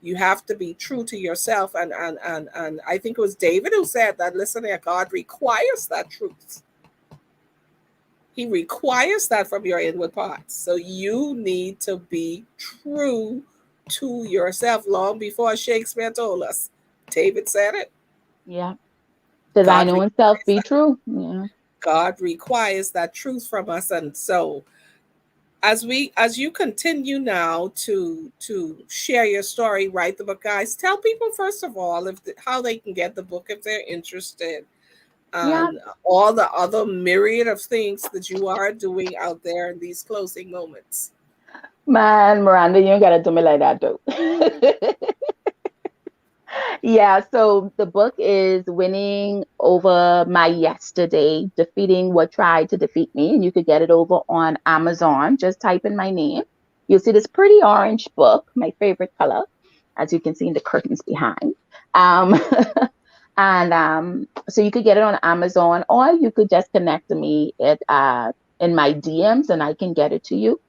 You have to be true to yourself. And I think it was David who said that, listen here, God requires that truth. He requires that from your inward parts. So you need to be true to yourself long before Shakespeare told us. David said it. Yeah. Does I God know himself requires be that. true? Yeah. God requires that truth from us. And so as you continue now to share your story, write the book, guys, tell people first of all how they can get the book if they're interested, Yeah. and all the other myriad of things that you are doing out there in these closing moments. Man, Miranda, you ain't gotta do me like that though. Yeah, so the book is Winning Over My Yesterday, Defeating What Tried to Defeat Me. And you could get it over on Amazon. Just type in my name. You'll see this pretty orange book, my favorite color, as you can see in the curtains behind. Um, and so you could get it on Amazon, or you could just connect to me in my DMs and I can get it to you,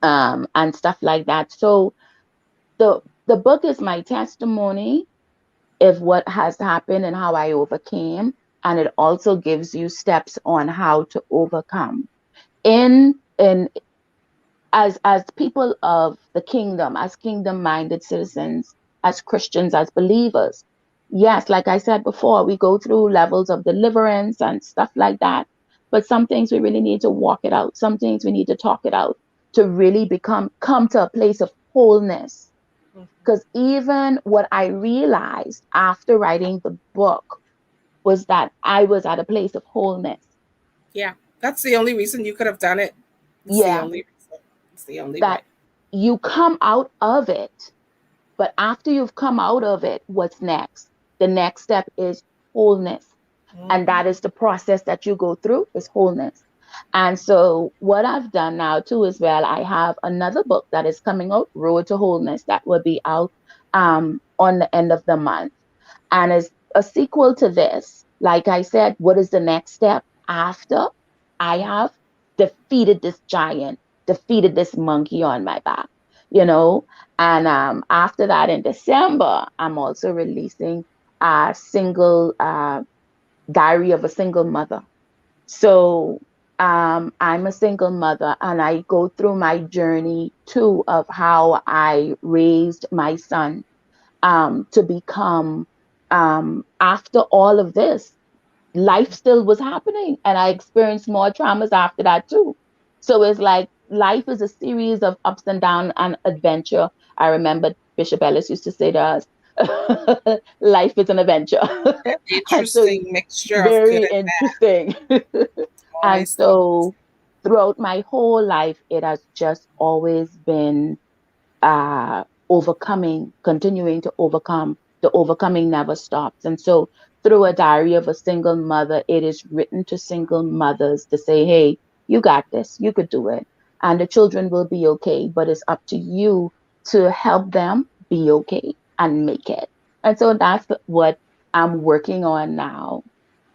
and stuff like that. So the book is my testimony of what has happened and how I overcame. And it also gives you steps on how to overcome. In as people of the kingdom, as kingdom minded citizens, as Christians, as believers, yes, like I said before, we go through levels of deliverance and stuff like that. but some things we really need to walk it out. Some things we need to talk it out to really come to a place of wholeness. Mhm. Because even what I realized after writing the book was that I was at a place of wholeness. Yeah, that's the only reason you could have done it. It's the Yeah, only reason. It's the only way. that you come out of it. But after you've come out of it, what's next? The next step is wholeness. And Hmm. that is the process that you go through is wholeness. And so what I've done now too as well, I have another book that is coming out, Road to Wholeness, that will be out on the end of the month. And as a sequel to this, like I said, what is the next step after I have defeated this giant, defeated this monkey on my back, you know? And after that, in December, I'm also releasing a single diary of a single mother. So I'm a single mother, and I go through my journey too of how I raised my son to become, after all of this, life still was happening, and I experienced more traumas after that too. So it's like life is a series of ups and downs and adventure. I remember Bishop Ellis used to say to us, life is an adventure. And so Interesting mixture of good very and interesting. And always thought. so throughout my whole life, it has just always been overcoming, continuing to overcome. The overcoming never stops. And so, through a diary of a single mother, it is written to single mothers to say, hey, you got this, you could do it. And the children will be okay, but it's up to you to help them be okay and make it. And so, that's what I'm working on now.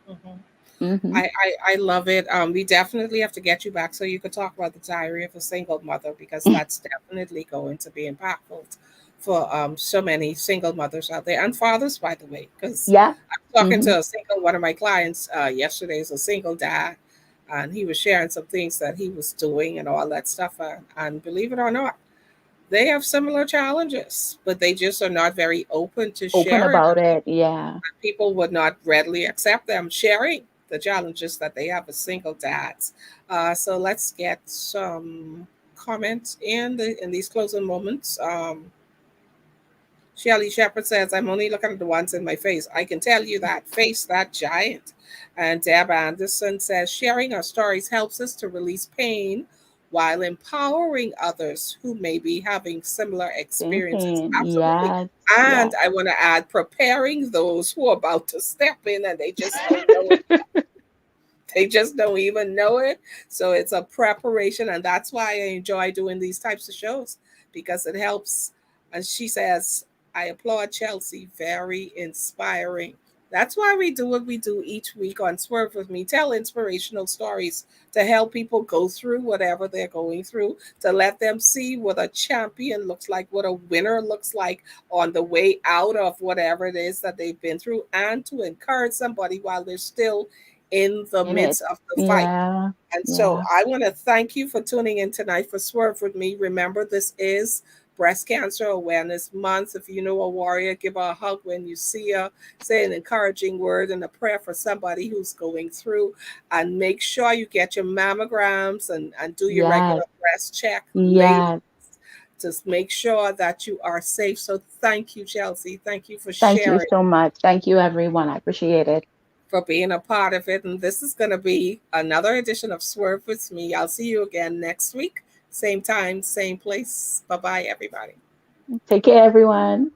Mhm. Hmm. I love it. We definitely have to get you back so you could talk about the diary of a single mother because that's definitely going to be impactful for so many single mothers out there and fathers, by the way. Because Yeah. I'm talking Hmm. to a single one of my clients yesterday is a single dad, and he was sharing some things that he was doing and all that stuff. And believe it or not, they have similar challenges, but they just are not very open to Open sharing. about it. Yeah. People would not readily accept them sharing the challenges that they have as single dads. So let's get some comments in these closing moments. Shelly Shepherd says, I'm only looking at the ones in my face. I can tell you that. Face that giant. And Deb Anderson says, sharing our stories helps us to release pain while empowering others who may be having similar Same experiences. thing. Absolutely. Yes. And Yes. I want to add, preparing those who are about to step in and they just don't know it. They just don't even know it. So it's a preparation. And that's why I enjoy doing these types of shows because it helps. And she says, I applaud Chelsea. Very inspiring. That's why we do what we do each week on Swerve with Me. Tell inspirational stories to help people go through whatever they're going through, to let them see what a champion looks like, what a winner looks like on the way out of whatever it is that they've been through, and to encourage somebody while they're still in the In it. midst of the fight. Yeah. And so Yeah. I want to thank you for tuning in tonight for Swerve with Me. Remember, this is Breast Cancer Awareness Month. If you know a warrior, give her a hug when you see her. Say an encouraging word and a prayer for somebody who's going through. And make sure you get your mammograms and do your regular Yes. breast check, ladies. Yes. Just make sure that you are safe. So thank you, Chelsea. Thank you for Thank you sharing, so much. Thank you, everyone. I appreciate it. for being a part of it. And this is going to be another edition of Swerve with Me. I'll see you again next week. Same time, same place. Bye bye, everybody. Take care, everyone.